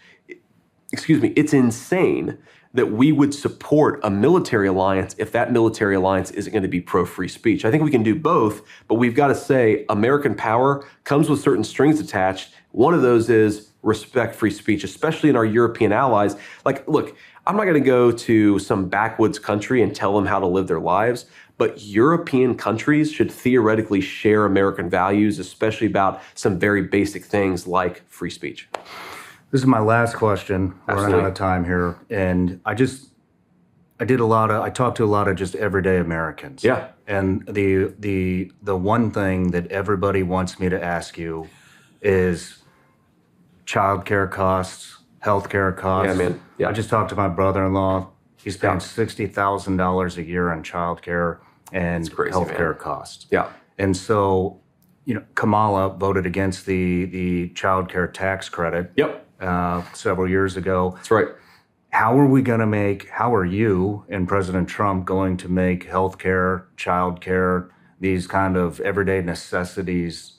Speaker 2: Excuse me, it's insane that we would support a military alliance if that military alliance isn't going to be pro-free speech. I think we can do both, but we've got to say American power comes with certain strings attached. One of those is respect free speech, especially in our European allies. Like, look, I'm not going to go to some backwoods country and tell them how to live their lives, but European countries should theoretically share American values, especially about some very basic things like free speech.
Speaker 1: This is my last question. We're running out of time here. And I talked to a lot of just everyday Americans.
Speaker 2: Yeah.
Speaker 1: And the one thing that everybody wants me to ask you is childcare costs, healthcare costs.
Speaker 2: Yeah, man. Yeah.
Speaker 1: I just talked to my brother-in-law. He's paying $60,000 a year on childcare and healthcare costs.
Speaker 2: Yeah.
Speaker 1: And so, Kamala voted against the childcare tax credit.
Speaker 2: Yep.
Speaker 1: Several years ago.
Speaker 2: That's right.
Speaker 1: How are you and President Trump going to make healthcare, childcare, these kind of everyday necessities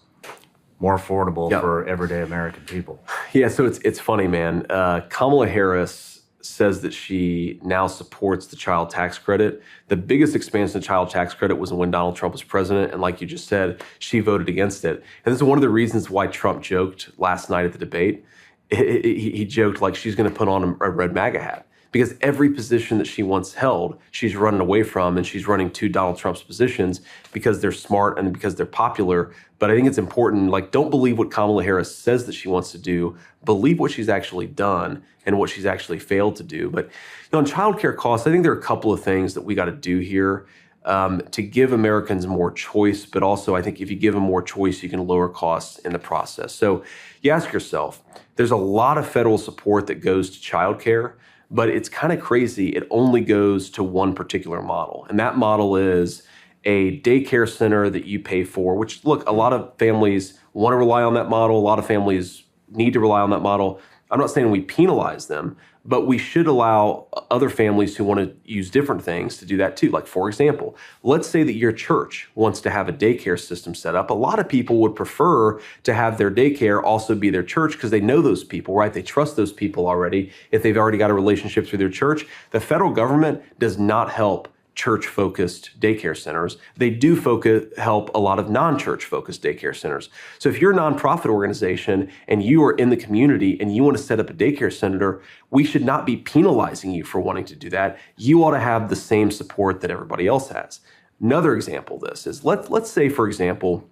Speaker 1: more affordable for everyday American people?
Speaker 2: Yeah, so it's funny, man. Kamala Harris says that she now supports the child tax credit. The biggest expansion of the child tax credit was when Donald Trump was president, and like you just said, she voted against it. And this is one of the reasons why Trump joked last night at the debate he joked like she's going to put on a red MAGA hat, because every position that she once held, she's running away from, and she's running to Donald Trump's positions because they're smart and because they're popular. But I think it's important, like, don't believe what Kamala Harris says that she wants to do. Believe what she's actually done and what she's actually failed to do. But on childcare costs, I think there are a couple of things that we got to do here to give Americans more choice. But also, I think if you give them more choice, you can lower costs in the process. So you ask yourself, there's a lot of federal support that goes to childcare, but it's kind of crazy. It only goes to one particular model. And that model is a daycare center that you pay for, which, look, a lot of families want to rely on that model. A lot of families need to rely on that model. I'm not saying we penalize them, but we should allow other families who want to use different things to do that too. Like, for example, let's say that your church wants to have a daycare system set up. A lot of people would prefer to have their daycare also be their church because they know those people, right? They trust those people already. If they've already got a relationship through their church, the federal government does not help church-focused daycare centers. They do help a lot of non-church-focused daycare centers. So if you're a nonprofit organization and you are in the community and you want to set up a daycare center, we should not be penalizing you for wanting to do that. You ought to have the same support that everybody else has. Another example of this is, let's say, for example,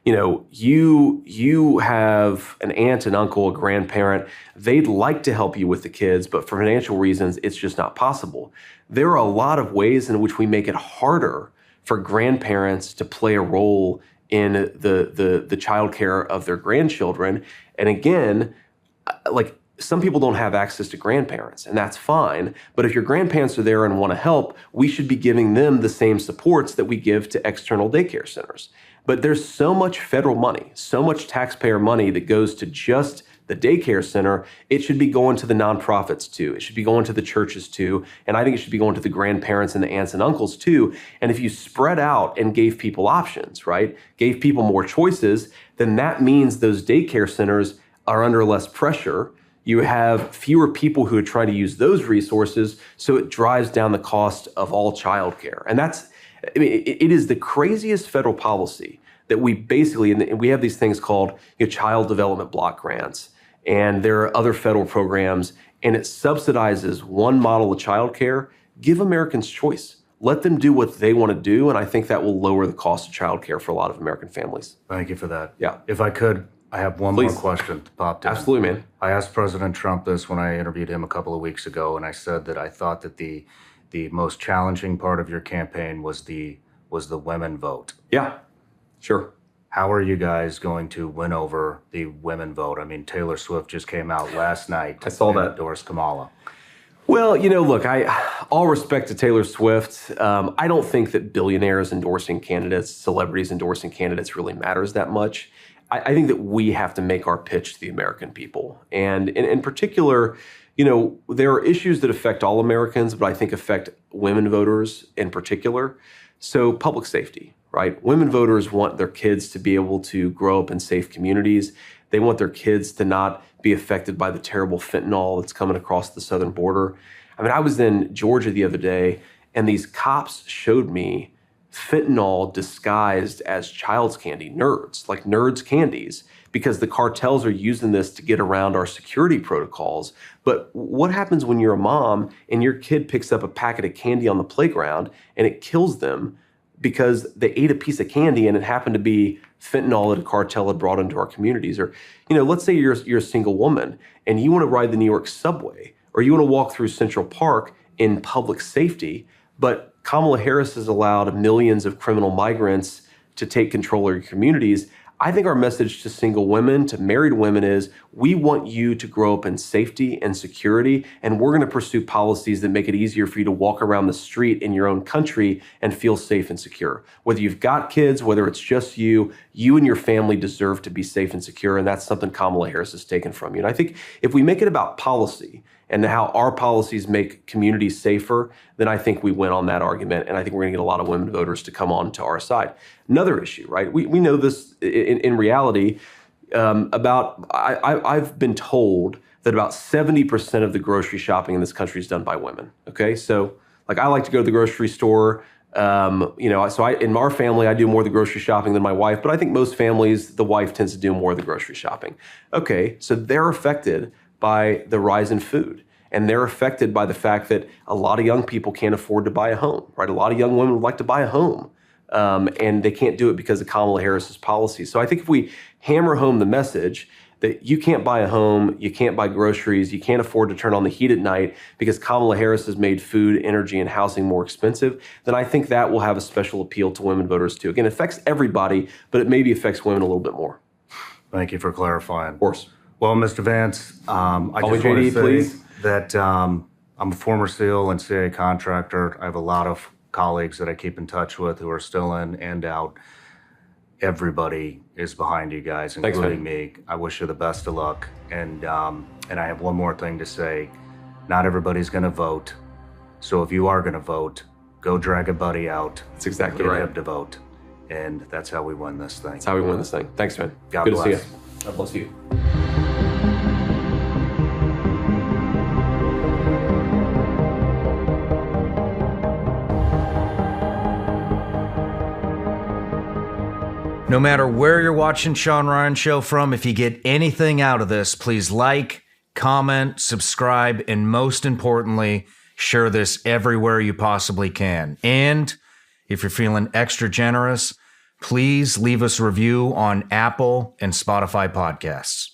Speaker 2: you have an aunt, an uncle, a grandparent. They'd like to help you with the kids, but for financial reasons, it's just not possible. There are a lot of ways in which we make it harder for grandparents to play a role in the childcare of their grandchildren. And again, like, some people don't have access to grandparents, and that's fine. But if your grandparents are there and want to help, we should be giving them the same supports that we give to external daycare centers. But there's so much federal money, so much taxpayer money that goes to just the daycare center. It should be going to the nonprofits too. It should be going to the churches too. And I think it should be going to the grandparents and the aunts and uncles too. And if you spread out and gave people options, right, gave people more choices, then that means those daycare centers are under less pressure. You have fewer people who are trying to use those resources, so it drives down the cost of all childcare. And it is the craziest federal policy that we basically, and we have these things called child development block grants, and there are other federal programs, and it subsidizes one model of childcare. Give Americans choice. Let them do what they want to do, and I think that will lower the cost of childcare for a lot of American families.
Speaker 1: Thank you for that.
Speaker 2: Yeah.
Speaker 1: If I could, I have one
Speaker 2: Please.
Speaker 1: more question to pop in.
Speaker 2: Absolutely, man.
Speaker 1: I asked President Trump this when I interviewed him a couple of weeks ago, and I said that I thought that the most challenging part of your campaign was the women vote.
Speaker 2: Yeah, sure.
Speaker 1: How are you guys going to win over the women vote? I mean, Taylor Swift just came out last night.
Speaker 2: I saw that.
Speaker 1: Endorsed Kamala.
Speaker 2: Well, look, all respect to Taylor Swift. I don't think that billionaires endorsing candidates, celebrities endorsing candidates really matters that much. I think that we have to make our pitch to the American people. And in particular, there are issues that affect all Americans, but I think affect women voters in particular. So public safety, right? Women voters want their kids to be able to grow up in safe communities. They want their kids to not be affected by the terrible fentanyl that's coming across the southern border. I mean, I was in Georgia the other day, and these cops showed me fentanyl disguised as child's candy, nerds, like nerds candies, because the cartels are using this to get around our security protocols. But what happens when you're a mom and your kid picks up a packet of candy on the playground and it kills them because they ate a piece of candy and it happened to be fentanyl that a cartel had brought into our communities? Or, let's say you're a single woman and you want to ride the New York subway, or you want to walk through Central Park in public safety, but Kamala Harris has allowed millions of criminal migrants to take control of your communities. I think our message to single women, to married women is, we want you to grow up in safety and security, and we're going to pursue policies that make it easier for you to walk around the street in your own country and feel safe and secure. Whether you've got kids, whether it's just you and your family deserve to be safe and secure, and that's something Kamala Harris has taken from you. And I think if we make it about policy and how our policies make communities safer, then I think we win on that argument. And I think we're gonna get a lot of women voters to come on to our side. Another issue, right? We know this in reality. I've been told that about 70% of the grocery shopping in this country is done by women, okay? So like, I like to go to the grocery store. In our family, I do more of the grocery shopping than my wife, but I think most families, the wife tends to do more of the grocery shopping. Okay, so they're affected by the rise in food. And they're affected by the fact that a lot of young people can't afford to buy a home, right? A lot of young women would like to buy a home, and they can't do it because of Kamala Harris's policy. So I think if we hammer home the message that you can't buy a home, you can't buy groceries, you can't afford to turn on the heat at night because Kamala Harris has made food, energy, and housing more expensive, then I think that will have a special appeal to women voters too. Again, it affects everybody, but it maybe affects women a little bit more.
Speaker 1: Thank you for clarifying.
Speaker 2: Of course.
Speaker 1: Well, Mr. Vance, I
Speaker 2: Call me
Speaker 1: just want to
Speaker 2: JD,
Speaker 1: say
Speaker 2: please.
Speaker 1: that I'm a former SEAL and CIA contractor. I have a lot of colleagues that I keep in touch with who are still in and out. Everybody is behind you guys,
Speaker 2: Thanks,
Speaker 1: including
Speaker 2: man.
Speaker 1: me. I wish you the best of luck. And I have one more thing to say. Not everybody's going to vote. So if you are going to vote, go drag a buddy out.
Speaker 2: That's exactly
Speaker 1: Get
Speaker 2: right.
Speaker 1: him to vote. And that's how we win this thing.
Speaker 2: That's how we win this thing. Thanks, man.
Speaker 1: God
Speaker 2: Good
Speaker 1: bless.
Speaker 2: to see you. God bless you.
Speaker 3: No matter where you're watching Sean Ryan Show from, if you get anything out of this, please like, comment, subscribe, and most importantly, share this everywhere you possibly can. And if you're feeling extra generous, please leave us a review on Apple and Spotify podcasts.